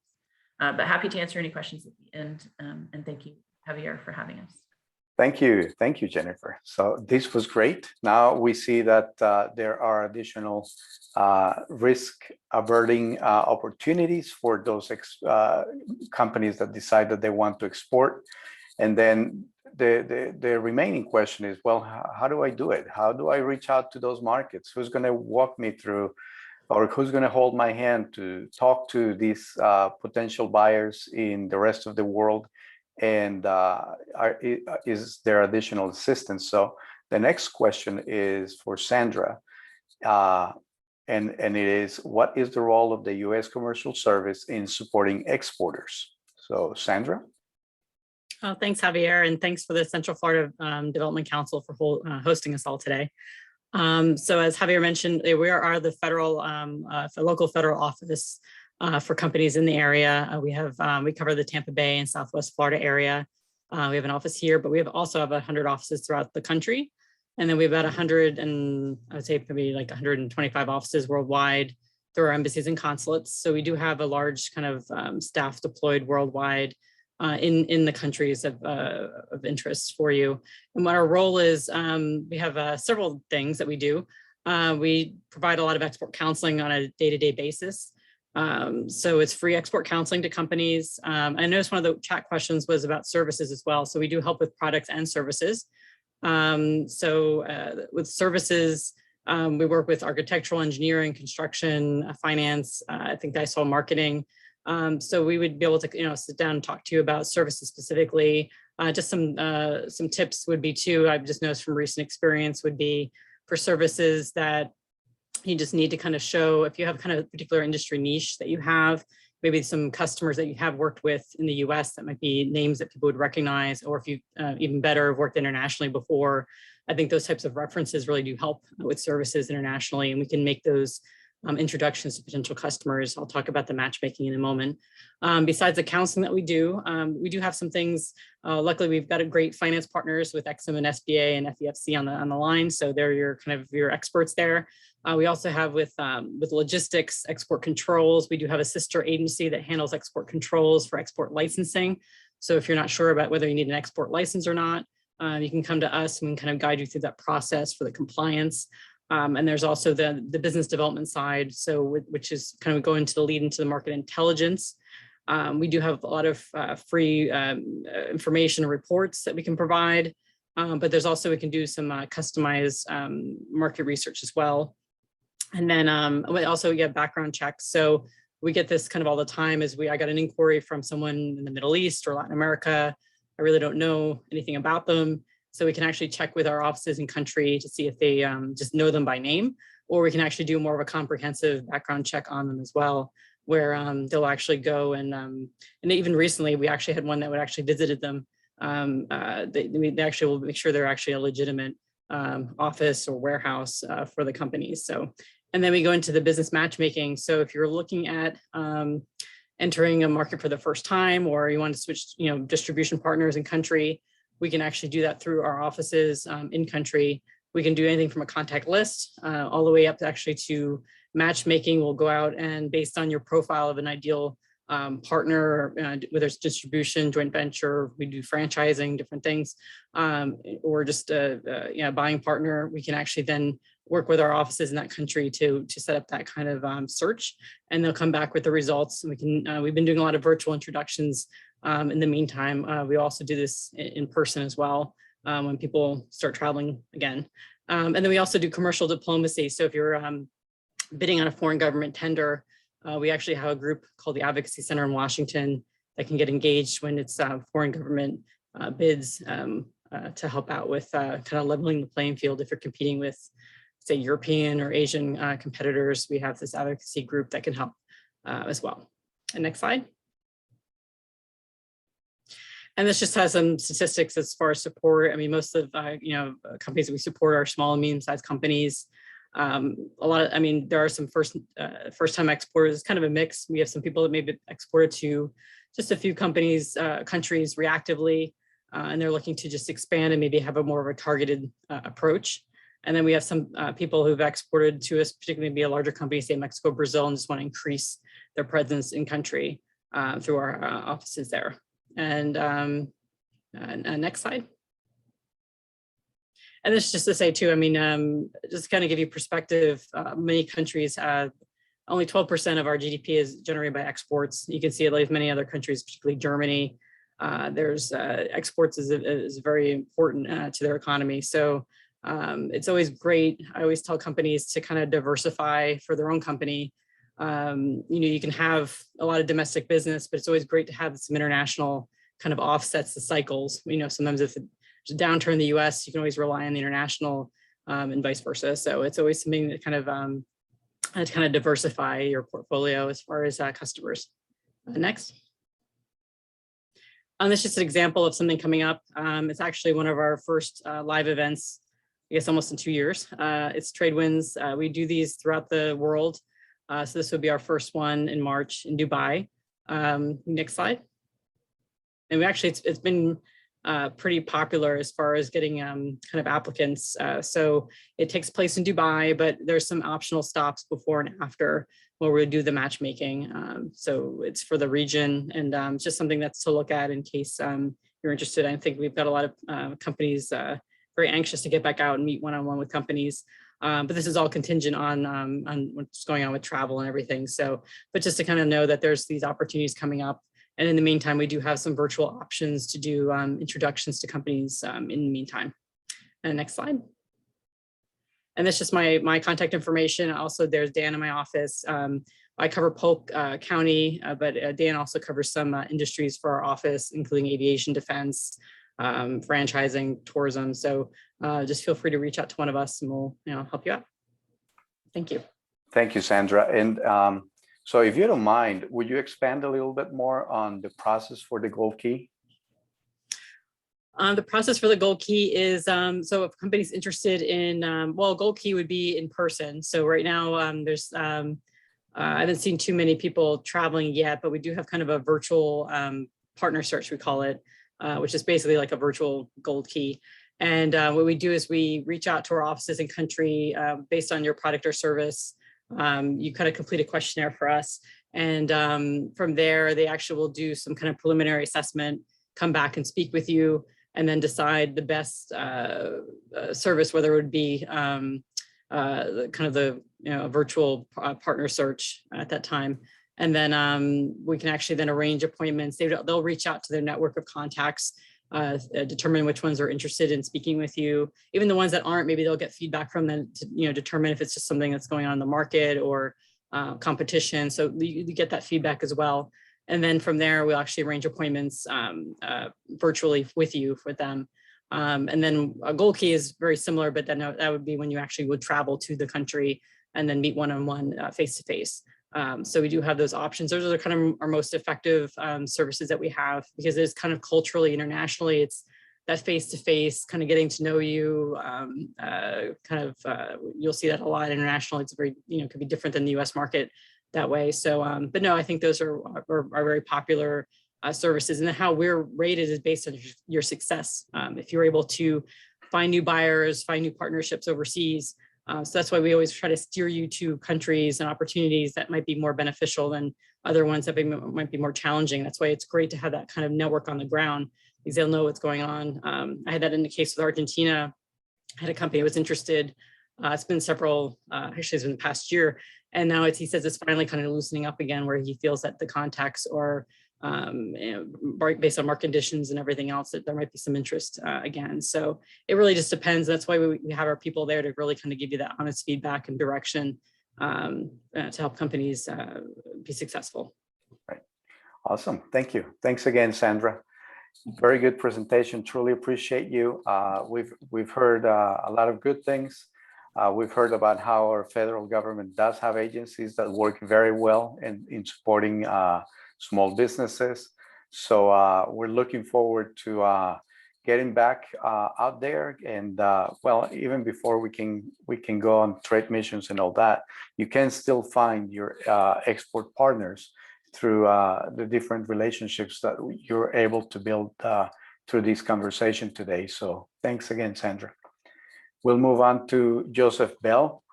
But happy to answer any questions at the end, and thank you, Javier, for having us. Thank you, Jennifer. So this was great. Now we see that there are additional risk averting opportunities for those companies that decide that they want to export. And then the remaining question is, well, how do I do it? How do I reach out to those markets? Who's going to walk me through, or who's going to hold my hand to talk to these potential buyers in the rest of the world? And is there additional assistance? So the next question is for Sandra. And it is, what is the role of the U.S. Commercial Service in supporting exporters? So Sandra? Oh, thanks, Javier, and thanks for the Central Florida Development Council for hosting us all today. So as Javier mentioned, we are the local federal office for companies in the area. We cover the Tampa Bay and Southwest Florida area. We have an office here, but we also have 100 offices throughout the country. And then we have about 100, and I would say maybe like 125 offices worldwide through our embassies and consulates. So we do have a large kind of staff deployed worldwide in the countries of interest for you. And what our role is, we have several things that we do. We provide a lot of export counseling on a day-to-day basis. So it's free export counseling to companies. I noticed one of the chat questions was about services as well. So we do help with products and services. With services, we work with architectural engineering, construction, finance, I think I saw marketing. So we would be able to, sit down and talk to you about services specifically. Just some tips would be too, I've just noticed from recent experience would be for services that you just need to kind of show if you have kind of a particular industry niche that you have, maybe some customers that you have worked with in the US that might be names that people would recognize, or if you even better have worked internationally before. I think those types of references really do help with services internationally, and we can make those introductions to potential customers. I'll talk about the matchmaking in a moment. Besides the counseling that we do have some things. Luckily, we've got a great finance partners with Exum and SBA and FEFC on the line, so they're your experts there. We also have with logistics, export controls. We do have a sister agency that handles export controls for export licensing. So if you're not sure about whether you need an export license or not, you can come to us and we can kind of guide you through that process for the compliance. And there's also the business development side, so which is kind of going to lead into the market intelligence. We do have a lot of free information and reports that we can provide, but there's also, we can do some customized market research as well. And then we also get background checks. So we get this kind of all the time I got an inquiry from someone in the Middle East or Latin America. I really don't know anything about them. So we can actually check with our offices in country to see if they just know them by name, or we can actually do more of a comprehensive background check on them as well. where they'll actually go and even recently we actually had one that would actually visited them. They actually will make sure they're actually a legitimate office or warehouse for the companies. So, and then we go into the business matchmaking. So if you're looking at entering a market for the first time, or you want to switch, distribution partners in country, we can actually do that through our offices in country. We can do anything from a contact list all the way up actually to matchmaking. We'll go out and based on your profile of an ideal partner, whether it's distribution, joint venture, we do franchising, different things, or just a buying partner, we can actually then work with our offices in that country to set up that kind of search, and they'll come back with the results. We can, we've been doing a lot of virtual introductions. In the meantime, we also do this in person as well when people start traveling again. And then we also do commercial diplomacy. So if you're bidding on a foreign government tender, we actually have a group called the Advocacy Center in Washington that can get engaged when it's foreign government bids to help out with kind of leveling the playing field. If you're competing with, say, European or Asian competitors, we have this advocacy group that can help as well. And next slide. And this just has some statistics as far as support. I mean, most of companies that we support are small and medium-sized companies. There are some first-time exporters. It's kind of a mix. We have some people that maybe exported to just a few countries reactively, and they're looking to just expand and maybe have a more of a targeted approach. And then we have some people who've exported to us, particularly maybe a larger company, say Mexico, Brazil, and just want to increase their presence in country through our offices there. And next slide. And this is just to say too, I mean, just kind of give you perspective, many countries have only 12% of our GDP is generated by exports. You can see it like many other countries, particularly Germany. There's exports is very important to their economy. So it's always great. I always tell companies to kind of diversify for their own company. You can have a lot of domestic business, but it's always great to have some international kind of offsets the cycles. Sometimes if there's a downturn in the US, you can always rely on the international and vice versa. So it's always something that kind of diversify your portfolio as far as customers. Next. This is just an example of something coming up. It's actually one of our first live events, I guess almost in 2 years. It's Trade Winds. We do these throughout the world. So this would be our first one in March in Dubai. Next slide. And we actually, it's been pretty popular as far as getting kind of applicants. So it takes place in Dubai, but there's some optional stops before and after where we do the matchmaking. So it's for the region, and it's just something that's to look at in case you're interested. I think we've got a lot of companies very anxious to get back out and meet one-on-one with companies. But this is all contingent on what's going on with travel and everything. So, but just to kind of know that there's these opportunities coming up. And in the meantime, we do have some virtual options to do introductions to companies in the meantime. And next slide. And that's just my contact information. Also, there's Dan in my office. I cover Polk County, but Dan also covers some industries for our office, including aviation, defense, franchising, tourism. So just feel free to reach out to one of us and we'll help you out. Thank you. Thank you, Sandra. And so if you don't mind, would you expand a little bit more on the process for the Gold Key? The process for the Gold Key is, so if a company's interested in, well, Gold Key would be in person. So right now there's, I haven't seen too many people traveling yet, but we do have kind of a virtual partner search, we call it, which is basically like a virtual Gold Key. And what we do is we reach out to our offices in country based on your product or service. You kind of complete a questionnaire for us. And from there, they actually will do some kind of preliminary assessment, come back and speak with you, and then decide the best service, whether it would be kind of the virtual partner search at that time. And then we can actually then arrange appointments. They'll reach out to their network of contacts, determine which ones are interested in speaking with you. Even the ones that aren't, maybe they'll get feedback from them to determine if it's just something that's going on in the market or competition. So you get that feedback as well. And then from there, we'll actually arrange appointments virtually with them. And then a Gold Key is very similar, but then that would be when you actually would travel to the country and then meet one-on-one, face-to-face. So we do have those options. Those are kind of our most effective services that we have, because it's kind of culturally, internationally, it's that face-to-face kind of getting to know you. You'll see that a lot internationally. It's very, could be different than the US market that way. So, but no, I think those are very popular services, and how we're rated is based on your success. If you're able to find new buyers, find new partnerships overseas. So that's why we always try to steer you to countries and opportunities that might be more beneficial than other ones that might be more challenging. That's why it's great to have that kind of network on the ground, because they'll know what's going on. I had that in the case with Argentina. I had a company that was interested. It's been several, actually it's been the past year. And now he says it's finally kind of loosening up again, where he feels that the contacts are based on market conditions and everything else, that there might be some interest again. So it really just depends. That's why we have our people there to really kind of give you that honest feedback and direction to help companies be successful. Right. Awesome. Thank you. Thanks again, Sandra. Very good presentation. Truly appreciate you. We've heard a lot of good things. We've heard about how our federal government does have agencies that work very well in supporting small businesses. So we're looking forward to getting back out there, and well, even before we can go on trade missions and all that, you can still find your export partners through the different relationships that you're able to build through this conversation today. So thanks again, Sandra. We'll move on to Joseph Bell,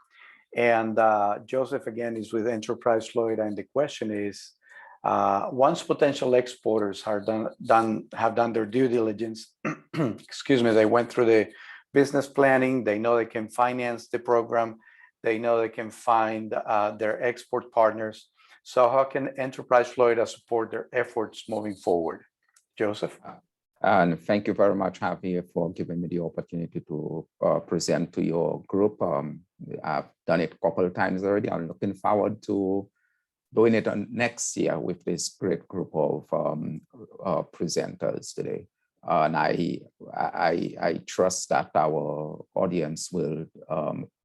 and Joseph again is with Enterprise Florida, and the question is, once potential exporters have done their due diligence, excuse me, they went through the business planning, they know they can finance the program, they know they can find their export partners. So how can Enterprise Florida support their efforts moving forward? Joseph? And thank you very much, Javier, for giving me the opportunity to present to your group. I've done it a couple of times already. I'm looking forward to doing it next year with this great group of presenters today. And I trust that our audience will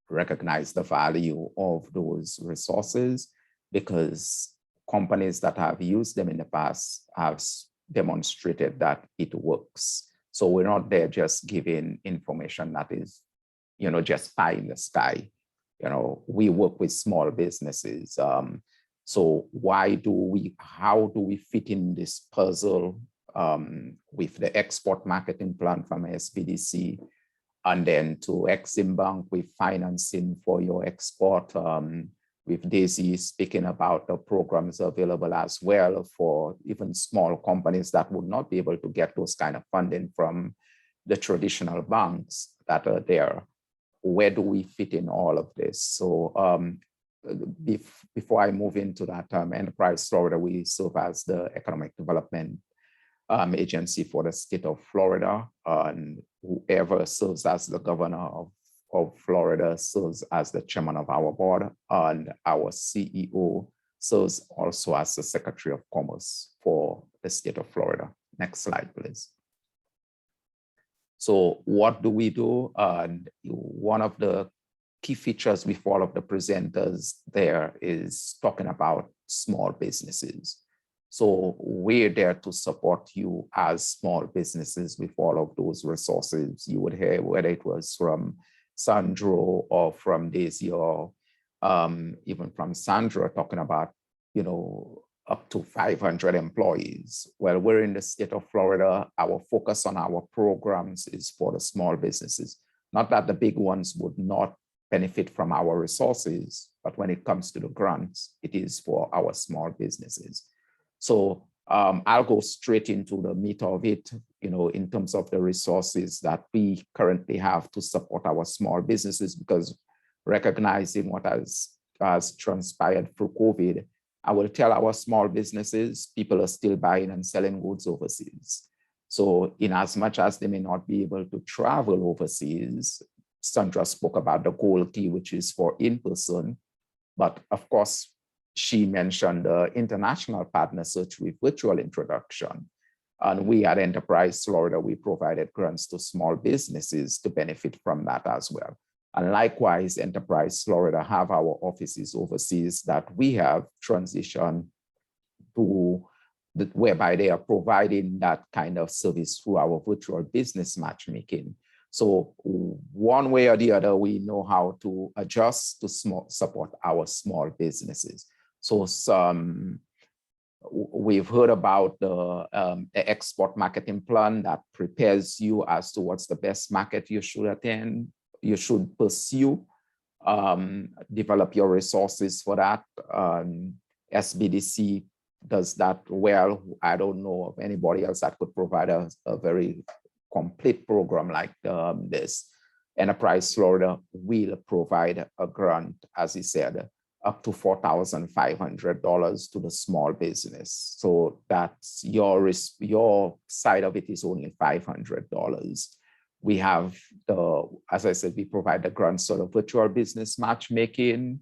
recognize the value of those resources, because companies that have used them in the past have demonstrated that it works. So we're not there just giving information that is, just pie in the sky. We work with small businesses. So how do we fit in this puzzle with the export marketing plan from SBDC, and then to Exum Bank with financing for your export, with Daisy speaking about the programs available as well for even small companies that would not be able to get those kind of funding from the traditional banks that are there. Where do we fit in all of this? So before I move into that, Enterprise Florida, we serve as the economic development agency for the state of Florida, and whoever serves as the governor of Florida serves as the chairman of our board, and our CEO serves also as the Secretary of Commerce for the state of Florida. Next slide, please. So what do we do? And one of the key features with all of the presenters there is talking about small businesses. So we're there to support you as small businesses with all of those resources you would hear, whether it was from Sandro or from Daisy, or even from Sandra talking about, up to 500 employees. Well, we're in the state of Florida. Our focus on our programs is for the small businesses. Not that the big ones would not benefit from our resources, but when it comes to the grants, it is for our small businesses. So I'll go straight into the meat of it, in terms of the resources that we currently have to support our small businesses, because recognizing what has transpired through COVID, I will tell our small businesses, people are still buying and selling goods overseas. So in as much as they may not be able to travel overseas, Sandra spoke about the gold key, which is for in-person, but of course, she mentioned the international partner search with virtual introduction. And we at Enterprise Florida, we provided grants to small businesses to benefit from that as well. And likewise, Enterprise Florida have our offices overseas that we have transitioned to whereby they are providing that kind of service through our virtual business matchmaking. So one way or the other, we know how to adjust to support our small businesses. So we've heard about the export marketing plan that prepares you as to what's the best market you should attend, you should pursue, develop your resources for that. SBDC does that well. I don't know of anybody else that could provide a very complete program like this. Enterprise Florida will provide a grant, as he said, up to $4,500 to the small business. So that's your side of it is only $500. We have as I said, we provide the grants for the virtual business matchmaking,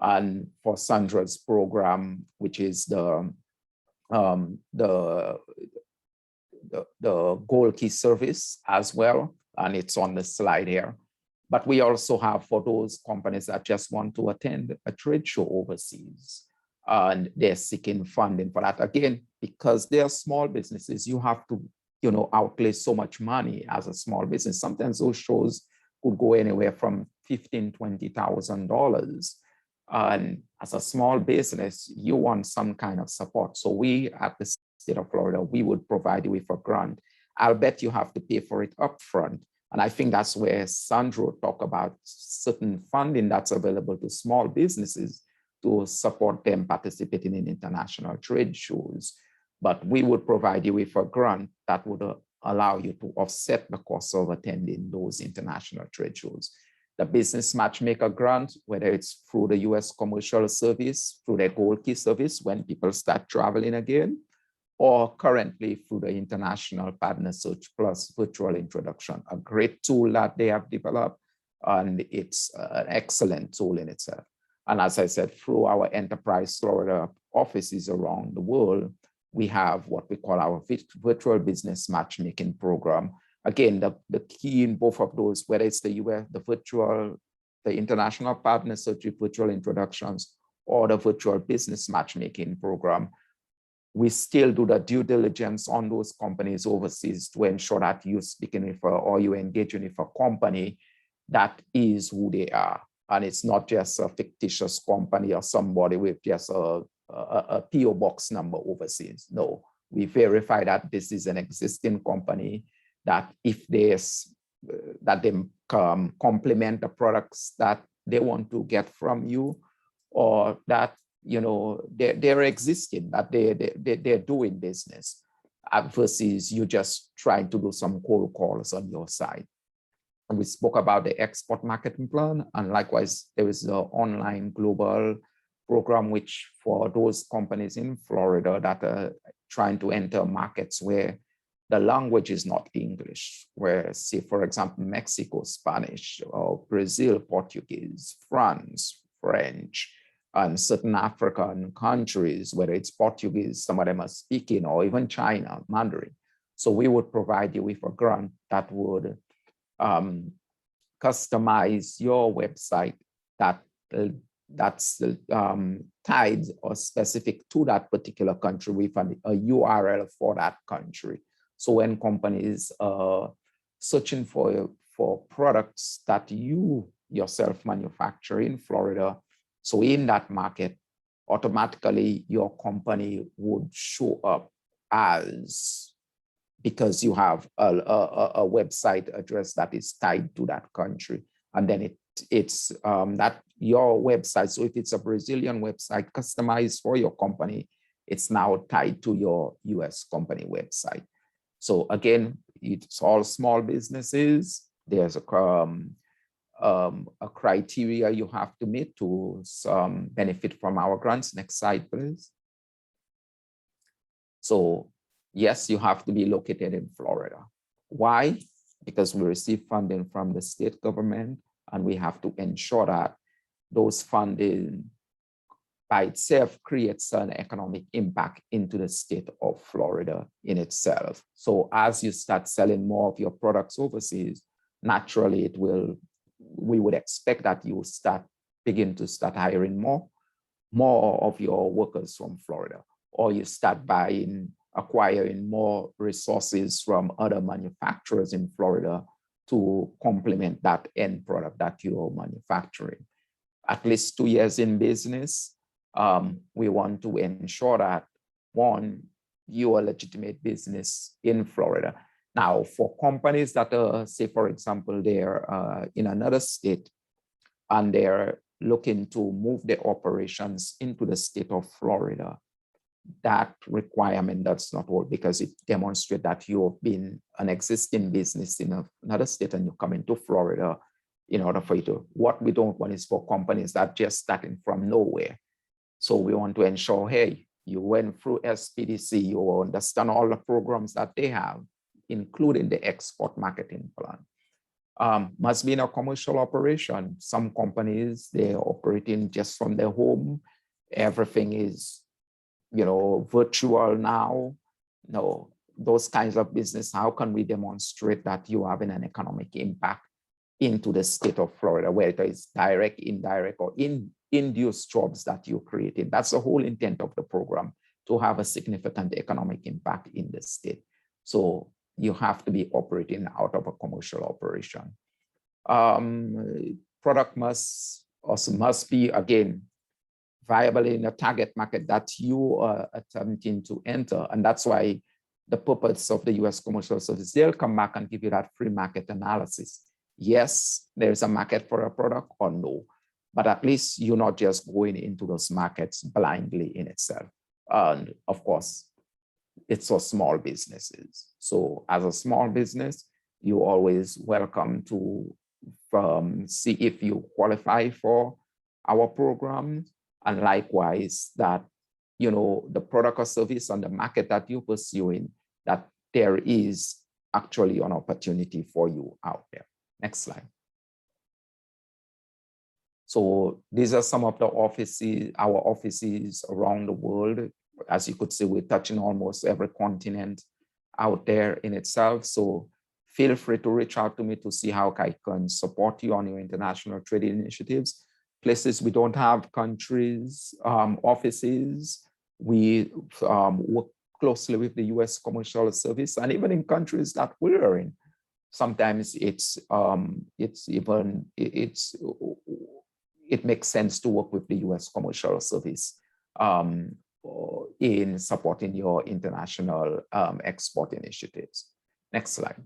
and for Sandra's program, which is the goal key service as well, and it's on the slide here. But we also have for those companies that just want to attend a trade show overseas, and they're seeking funding for that. Again, because they are small businesses, you have to, outlay so much money as a small business. Sometimes those shows could go anywhere from $15,000, $20,000. And as a small business, you want some kind of support. So we at the state of Florida, we would provide you with a grant. I'll bet you have to pay for it upfront. And I think that's where Sandro talked about certain funding that's available to small businesses to support them participating in international trade shows. But we would provide you with a grant that would allow you to offset the cost of attending those international trade shows. The business matchmaker grant, whether it's through the US Commercial Service, through their Gold Key service when people start traveling again, or currently through the International Partner Search Plus virtual introduction, a great tool that they have developed, and it's an excellent tool in itself. And as I said, through our Enterprise Florida offices around the world, we have what we call our virtual business matchmaking program. Again, the key in both of those, whether it's the US, the International Partner Search virtual introductions, or the virtual business matchmaking program, we still do the due diligence on those companies overseas to ensure that you're speaking with or you're engaging with a company that is who they are. And it's not just a fictitious company or somebody with just a PO box number overseas. No, we verify that this is an existing company, that if there's that they complement the products that they want to get from you, or that they're existing, that they're doing business, versus you just trying to do some cold calls on your side. And we spoke about the export marketing plan, and likewise there is the online global program, which for those companies in Florida that are trying to enter markets where the language is not English, where, say, for example, Mexico, Spanish, or Brazil, Portuguese, France, French, and certain African countries, whether it's Portuguese, some of them are speaking, or even China, Mandarin. So we would provide you with a grant that would customize your website that's tied or specific to that particular country with a URL for that country. So when companies are searching for products that you yourself manufacture in Florida, so in that market, automatically your company would show up as, because you have a website address that is tied to that country. And then it's that your website, so if it's a Brazilian website customized for your company, it's now tied to your US company website. So again, it's all small businesses. There's a criteria you have to meet to benefit from our grants. Next slide, please. So yes, you have to be located in Florida. Why? Because we receive funding from the state government, and we have to ensure that those funding by itself creates an economic impact into the state of Florida in itself. So as you start selling more of your products overseas, naturally it will we would expect that you begin to start hiring more of your workers from Florida, or you start acquiring more resources from other manufacturers in Florida to complement that end product that you're manufacturing. At least 2 years in business, we want to ensure that, one, you are a legitimate business in Florida. Now, for companies that are, say, for example, they're in another state and they're looking to move their operations into the state of Florida, that requirement does not work because it demonstrates that you've been an existing business in another state and you come into Florida in order for you to. What we don't want is for companies that just starting from nowhere. So we want to ensure, hey, you went through SPDC, you understand all the programs that they have, including the export marketing plan. Must be in a commercial operation. Some companies, they're operating just from their home. Everything is, virtual now. No, those kinds of business, how can we demonstrate that you are having an economic impact into the state of Florida, whether it's direct, indirect, or induced jobs that you're creating? That's the whole intent of the program, to have a significant economic impact in the state. So you have to be operating out of a commercial operation. Product must be, again, viable in a target market that you are attempting to enter. And that's why the purpose of the U.S. Commercial Service, they'll come back and give you that free market analysis. Yes, there's a market for a product, or no, but at least you're not just going into those markets blindly in itself. And of course, it's for small businesses. So as a small business, you're always welcome to see if you qualify for our program. And likewise, that, the product or service on the market that you're pursuing, that there is actually an opportunity for you out there. Next slide. So these are some of the offices, our offices around the world. As you could see, we're touching almost every continent out there in itself. So feel free to reach out to me to see how I can support you on your international trade initiatives. Places we don't have countries, offices, we work closely with the U.S. Commercial Service, and even in countries that we're in, sometimes it makes sense to work with the U.S. Commercial Service in supporting your international export initiatives. Next slide.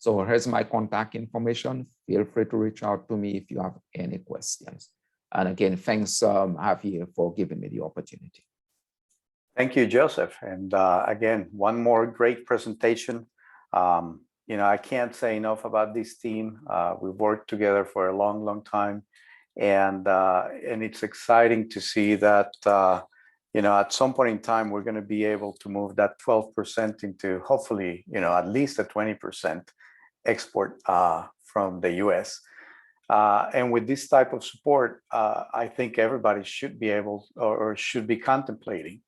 So here's my contact information. Feel free to reach out to me if you have any questions. And again, thanks, Javier, for giving me the opportunity. Thank you, Joseph. And again, one more great presentation. I can't say enough about this team. We've worked together for a long, long time. And it's exciting to see that, at some point in time, we're going to be able to move that 12% into hopefully, at least a 20% export from the US. And with this type of support, I think everybody should be able or should be contemplating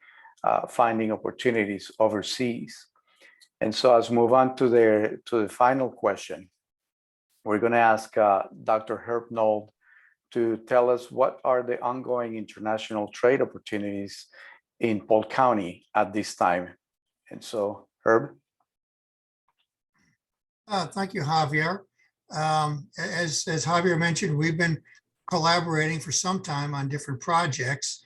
finding opportunities overseas. And so as we move on to the final question, we're going to ask Dr. Herb Nold to tell us what are the ongoing international trade opportunities in Polk County at this time. And so, Herb. Thank you, Javier. As Javier mentioned, we've been collaborating for some time on different projects.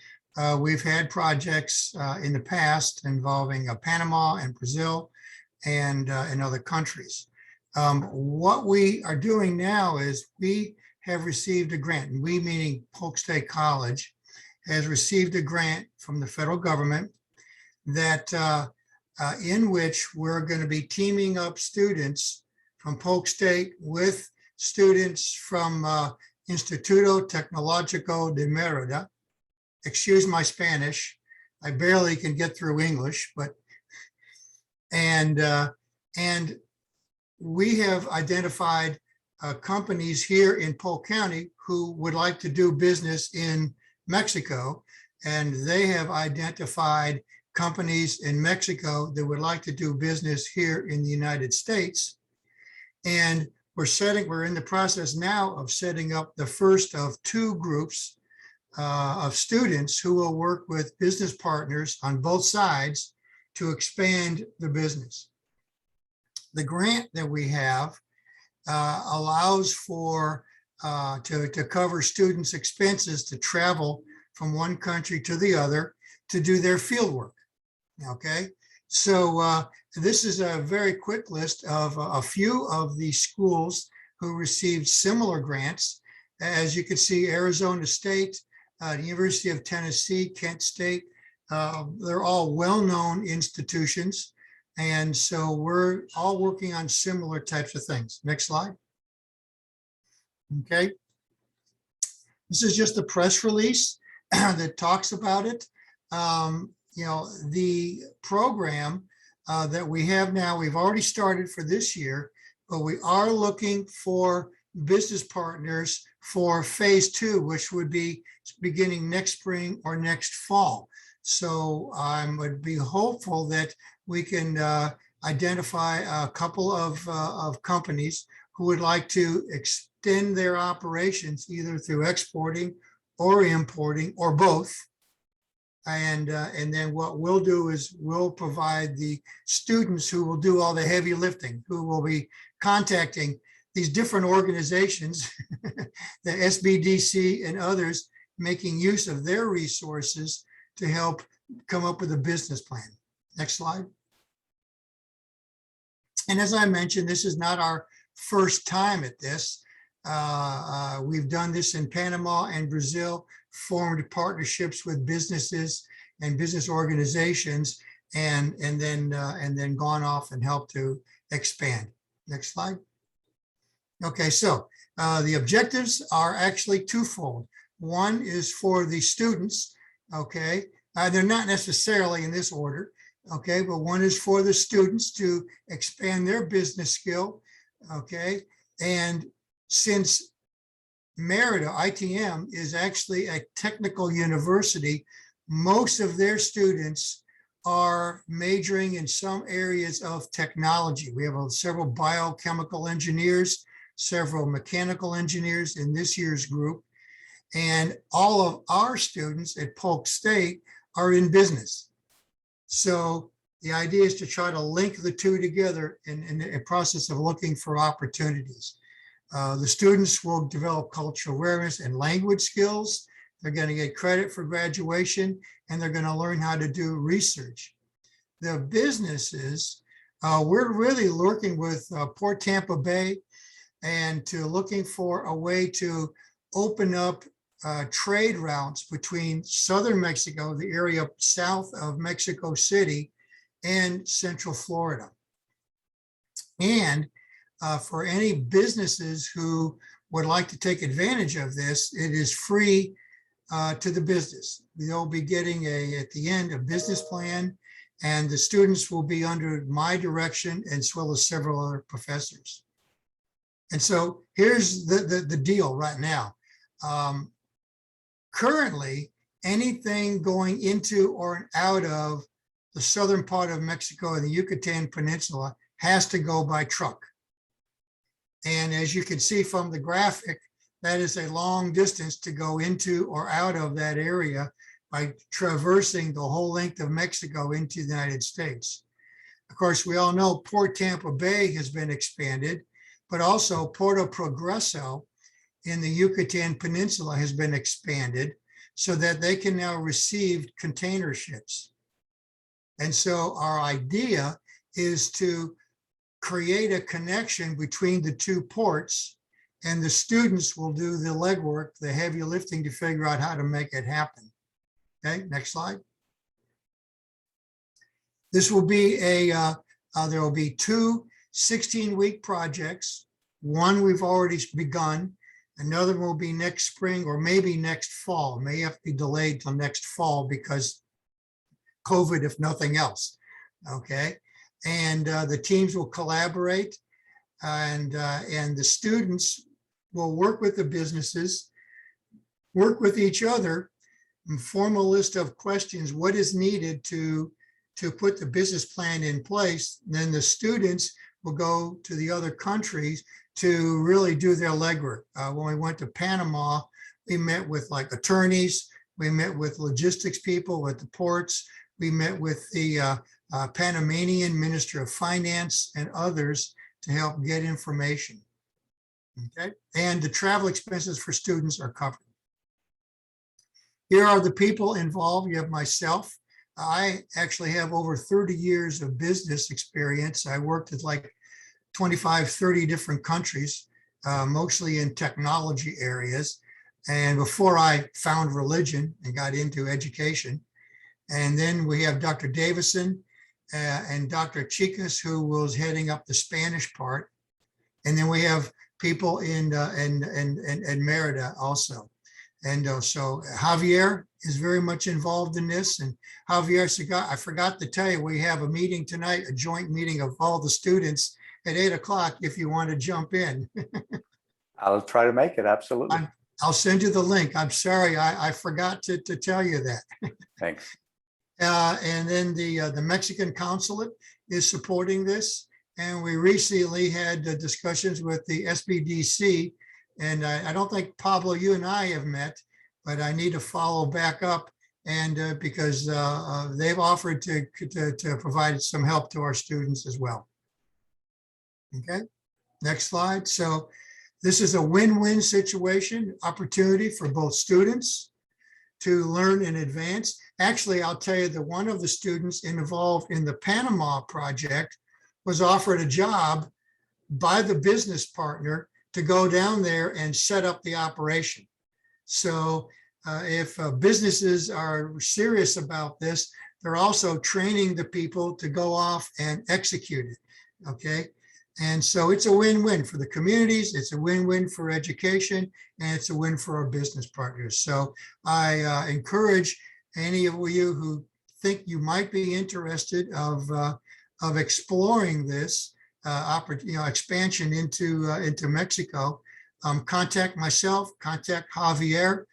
We've had projects in the past involving Panama and Brazil and in other countries. What we are doing now is we have received a grant, and we meaning Polk State College has received a grant from the federal government that in which we're going to be teaming up students from Polk State with students from Instituto Tecnológico de Mérida. Excuse my Spanish, I barely can get through English, but and we have identified companies here in Polk County who would like to do business in Mexico, and they have identified companies in Mexico that would like to do business here in the United States. And we're in the process now of setting up the first of two groups of students who will work with business partners on both sides to expand the business. The grant that we have allows for to cover students' expenses to travel from one country to the other to do their field work. Okay, so this is a very quick list of a few of the schools who received similar grants. As you can see, Arizona State, the University of Tennessee, Kent State, they're all well-known institutions. And so we're all working on similar types of things. Next slide. Okay. This is just a press release that talks about it. The program that we have now, we've already started for this year, but we are looking for business partners for phase 2, which would be beginning next spring or next fall. So I would be hopeful that we can identify a couple of companies who would like to extend their operations either through exporting or importing or both. And then what we'll do is we'll provide the students who will do all the heavy lifting, who will be contacting these different organizations, the SBDC and others, making use of their resources to help come up with a business plan. Next slide. And as I mentioned, this is not our first time at this. We've done this in Panama and Brazil, formed partnerships with businesses and business organizations, and then gone off and helped to expand. Next slide. Okay, so the objectives are actually twofold. One is for the students, okay? They're not necessarily in this order, okay? But one is for the students to expand their business skill, okay? And since Merida, ITM, is actually a technical university, most of their students are majoring in some areas of technology. We have several biochemical engineers, several mechanical engineers in this year's group, and all of our students at Polk State are in business. So the idea is to try to link the two together in the process of looking for opportunities. The students will develop cultural awareness and language skills. They're going to get credit for graduation, and they're going to learn how to do research. The businesses, we're really working with Port Tampa Bay and looking for a way to open up trade routes between southern Mexico, the area south of Mexico City, and central Florida. And for any businesses who would like to take advantage of this, it is free to the business. They'll be getting at the end a business plan, and the students will be under my direction as well as several other professors. And so here's the deal right now. Currently, anything going into or out of the southern part of Mexico and the Yucatan Peninsula has to go by truck. And as you can see from the graphic, that is a long distance to go into or out of that area by traversing the whole length of Mexico into the United States. Of course, we all know Port Tampa Bay has been expanded, but also Puerto Progreso in the Yucatan Peninsula has been expanded so that they can now receive container ships. And so our idea is to create a connection between the two ports, and the students will do the legwork, the heavy lifting to figure out how to make it happen. Okay, next slide. This will be there will be two 16-week projects. One we've already begun. Another will be next spring or maybe next fall. It may have to be delayed till next fall because COVID, if nothing else. Okay, and the teams will collaborate, and the students will work with the businesses, work with each other, and form a list of questions. What is needed to put the business plan in place? Then the students will go to the other countries to really do their legwork. When we went to Panama, we met with like attorneys, we met with logistics people at the ports, we met with the Panamanian Minister of Finance and others to help get information. Okay, and the travel expenses for students are covered. Here are the people involved. You have myself. I actually have over 30 years of business experience. I worked at like 25, 30 different countries, mostly in technology areas. And before I found religion and got into education. And then we have Dr. Davison and Dr. Chicas, who was heading up the Spanish part. And then we have people in Merida also. And so Javier is very much involved in this. And Javier, I forgot to tell you, we have a meeting tonight, a joint meeting of all the students at 8 o'clock if you want to jump in. I'll try to make it, absolutely. I'll send you the link. I'm sorry, I forgot to tell you that. Thanks. And then the Mexican consulate is supporting this. And we recently had discussions with the SBDC. And I don't think, Pablo, you and I have met, but I need to follow back up. And because they've offered to provide some help to our students as well. Okay, next slide. So this is a win-win situation, opportunity for both students to learn in advance. Actually, I'll tell you that one of the students involved in the Panama project was offered a job by the business partner to go down there and set up the operation. So if businesses are serious about this, they're also training the people to go off and execute it, okay? And so it's a win-win for the communities, it's a win-win for education, and it's a win for our business partners. So I encourage any of you who think you might be interested of exploring this expansion into Mexico, contact myself, contact Javier,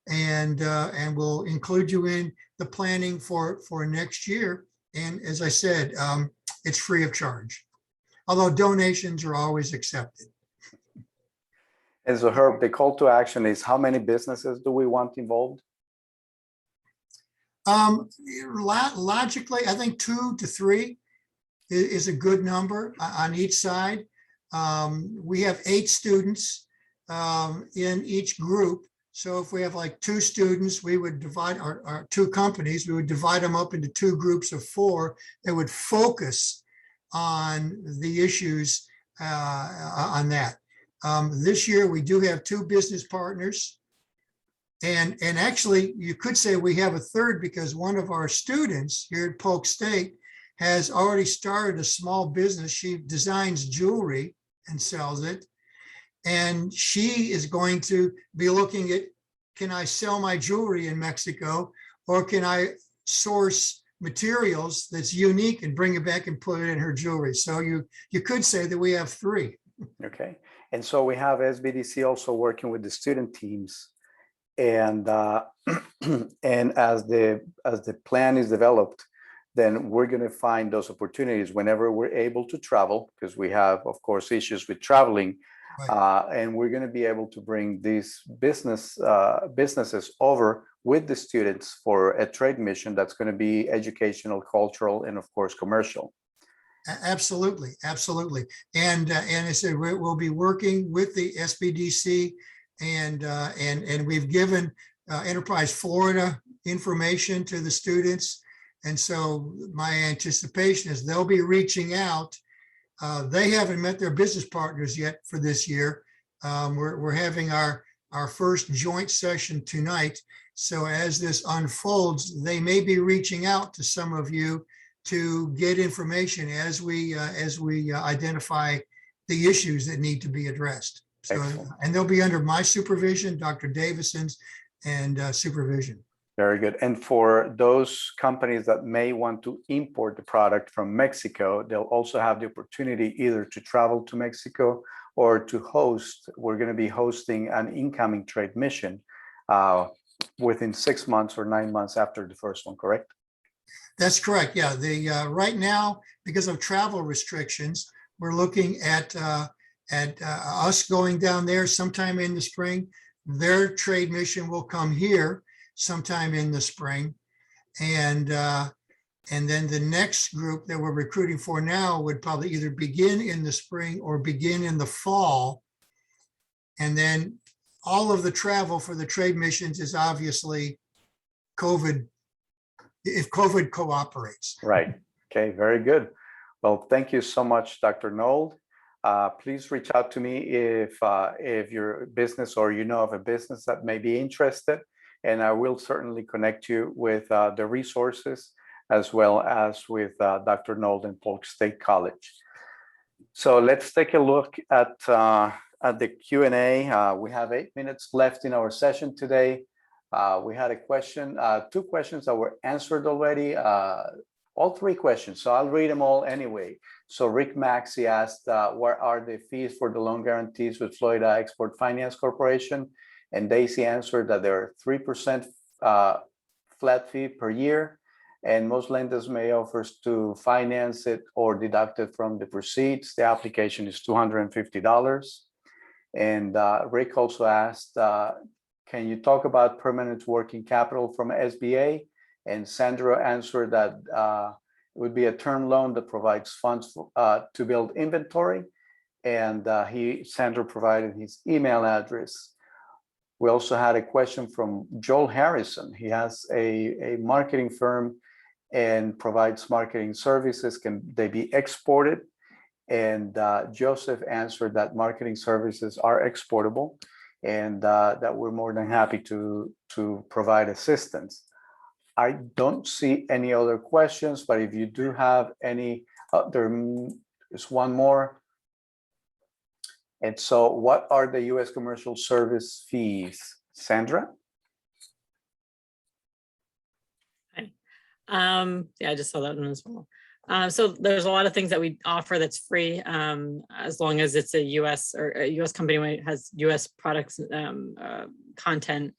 and we'll include you in the planning for next year. And as I said, it's free of charge, although donations are always accepted. And so Herb, the call to action is how many businesses do we want involved? Logically, I think 2 to 3 is a good number on each side. We have 8 students in each group. So if we have like 2 students, we would divide our 2 companies, we would divide them up into 2 groups of 4 that would focus on the issues on that. This year, we do have 2 business partners. And actually, you could say we have a third because one of our students here at Polk State has already started a small business. She designs jewelry and sells it. And she is going to be looking at, can I sell my jewelry in Mexico, or can I source materials that's unique and bring it back and put it in her jewelry? So you could say that we have 3. Okay. And so we have SBDC also working with the student teams. And and as the plan is developed, then we're going to find those opportunities whenever we're able to travel, because we have, of course, issues with traveling. Right. And we're going to be able to bring these businesses over with the students for a trade mission that's going to be educational, cultural, and of course, commercial. Absolutely, absolutely. And I said, we'll be working with the SBDC, and we've given Enterprise Florida information to the students. And so my anticipation is they'll be reaching out. They haven't met their business partners yet for this year. We're having our first joint session tonight. So as this unfolds, they may be reaching out to some of you to get information as we identify the issues that need to be addressed. So, and they'll be under my supervision, Dr. Davison's, and supervision. Very good. And for those companies that may want to import the product from Mexico, they'll also have the opportunity either to travel to Mexico or to host. We're going to be hosting an incoming trade mission within 6 months or 9 months after the first one, correct? That's correct. Yeah. Right now, because of travel restrictions, we're looking at us going down there sometime in the spring. Their trade mission will come here sometime in the spring. And then the next group that we're recruiting for now would probably either begin in the spring or begin in the fall. And then all of the travel for the trade missions is obviously COVID, if COVID cooperates. Right. Okay, very good. Well, thank you so much, Dr. Nold. Please reach out to me if your business or you know of a business that may be interested, and I will certainly connect you with the resources as well as with Dr. Nold and Polk State College. So let's take a look at the Q&A. We have 8 minutes left in our session today. We had a question, 2 questions that were answered already. All 3 questions, so I'll read them all anyway. So Rick Maxey asked, what are the fees for the loan guarantees with Florida Export Finance Corporation? And Daisy answered that there are 3% flat fee per year, and most lenders may offer to finance it or deduct it from the proceeds. The application is $250. And Rick also asked, can you talk about permanent working capital from SBA? And Sandra answered that it would be a term loan that provides funds to build inventory. And Sandra provided his email address. We also had a question from Joel Harrison. He has a marketing firm and provides marketing services. Can they be exported? And Joseph answered that marketing services are exportable and that we're more than happy to provide assistance. I don't see any other questions, but if you do have any, there is one more. And so what are the U.S. commercial service fees? Sandra? Hi. Yeah, I just saw that one as well. So there's a lot of things that we offer that's free, as long as it's a U.S. or a U.S. company when it has U.S. products content.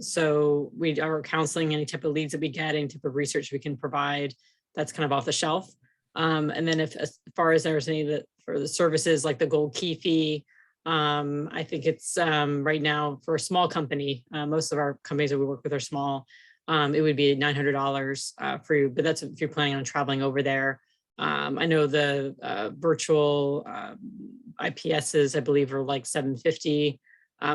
So we are counseling, any type of leads that we get, any type of research we can provide, that's kind of off the shelf. And then as far as there's any that for the services like the gold key fee, I think it's right now for a small company, most of our companies that we work with are small. It would be $900 for you, but that's if you're planning on traveling over there. I know the virtual IPSs, I believe, are like $750.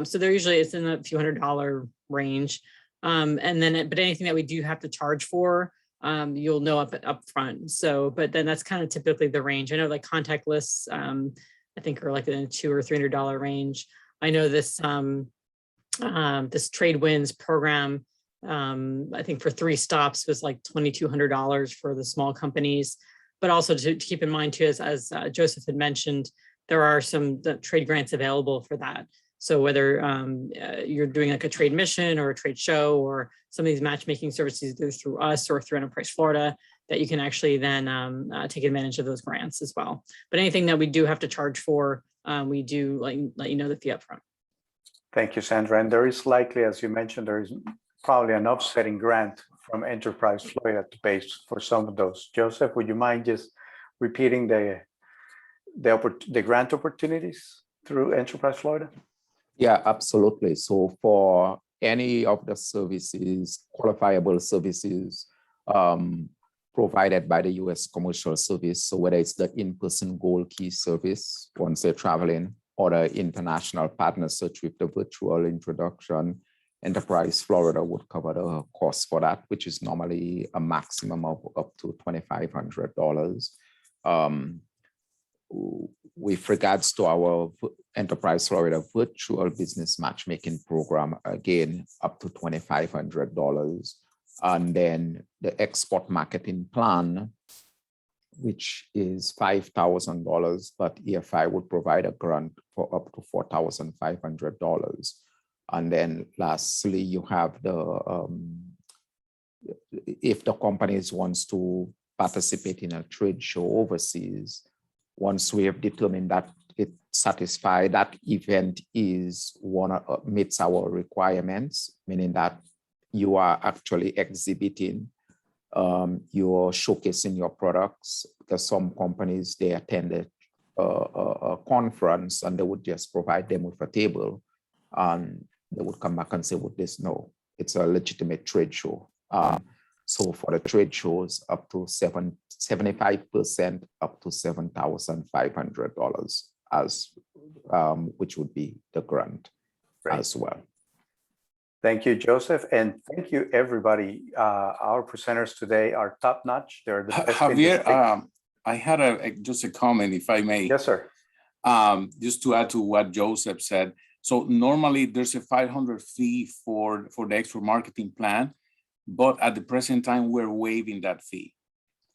So they're usually, it's in a few $100 range. And then, but anything that we do have to charge for, you'll know up front. So, but then that's kind of typically the range. I know like contact lists, I think are like in a $200 or $300 range. I know this, this Trade Wins program, I think for 3 stops was like $2,200 for the small companies. But also to keep in mind too, as Joseph had mentioned, there are some trade grants available for that. So whether you're doing like a trade mission or a trade show or some of these matchmaking services either through us or through Enterprise Florida, that you can actually then take advantage of those grants as well. But anything that we do have to charge for, we do let you know the fee up front. Thank you, Sandra. And there is likely, as you mentioned, there is probably an offsetting grant from Enterprise Florida to pay for some of those. Joseph, would you mind just repeating the grant opportunities through Enterprise Florida? Yeah, absolutely. So for any of the services, qualifiable services provided by the U.S. Commercial Service, so whether it's the in-person gold key service once they're traveling, or the international partner search with the virtual introduction, Enterprise Florida would cover the cost for that, which is normally a maximum of up to $2,500. With regards to our Enterprise Florida virtual business matchmaking program, again, up to $2,500. And then the export marketing plan, which is $5,000, but EFI would provide a grant for up to $4,500. And then lastly, you have the, if the companies wants to participate in a trade show overseas, once we have determined that it satisfies, that event is meets our requirements, meaning that you are actually exhibiting you're showcasing your products, because some companies, they attended a conference and they would just provide them with a table and they would come back and say, with this, no, it's a legitimate trade show. So for the trade shows, up to 75% up to $7,500 as which would be the grant as well. Thank you, Joseph, and thank you, everybody. Our presenters today are top notch. They're the best. Javier, I had just a comment, if I may. Yes, sir. Just to add to what Joseph said. So normally there's a $500 fee for the export marketing plan, but at the present time we're waiving that fee.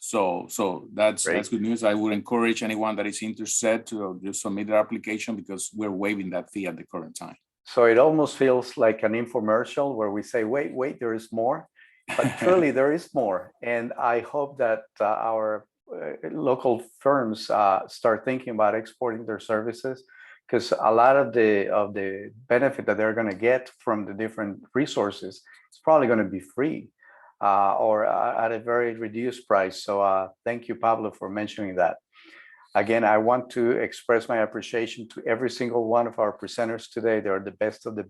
So that's good news. I would encourage anyone that is interested to just submit their application, because we're waiving that fee at the current time. So it almost feels like an infomercial where we say, wait, there is more, but truly there is more. And I hope that our local firms start thinking about exporting their services, because a lot of the benefit that they're going to get from the different resources is probably going to be free or at a very reduced price. So thank you, Pablo, for mentioning that. Again, I want to express my appreciation to every single one of our presenters today. They're the best of the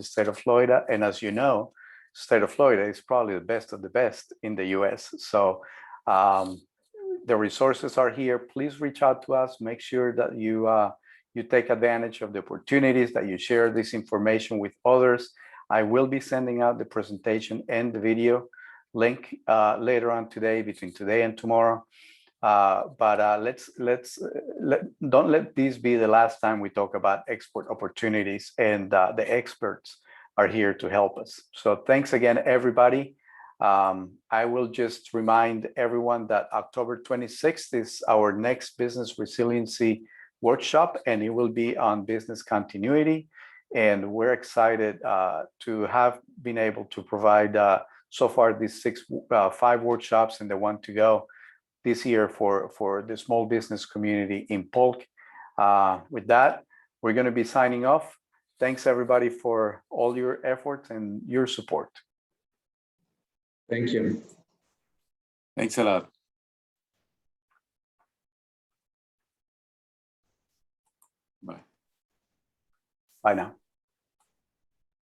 state of Florida. And as you know, state of Florida is probably the best of the best in the US. So the resources are here. Please reach out to us. Make sure that you take advantage of the opportunities, that you share this information with others. I will be sending out the presentation and the video link later on today, between today and tomorrow. But don't let this be the last time we talk about export opportunities, and the experts are here to help us. So thanks again, everybody. I will just remind everyone that October 26th is our next business resiliency workshop, and it will be on business continuity. And we're excited to have been able to provide so far these 5 workshops and the one to go this year for the small business community in Polk. With that, we're going to be signing off. Thanks, everybody, for all your efforts and your support. Thank you. Thanks a lot. Bye. Bye now.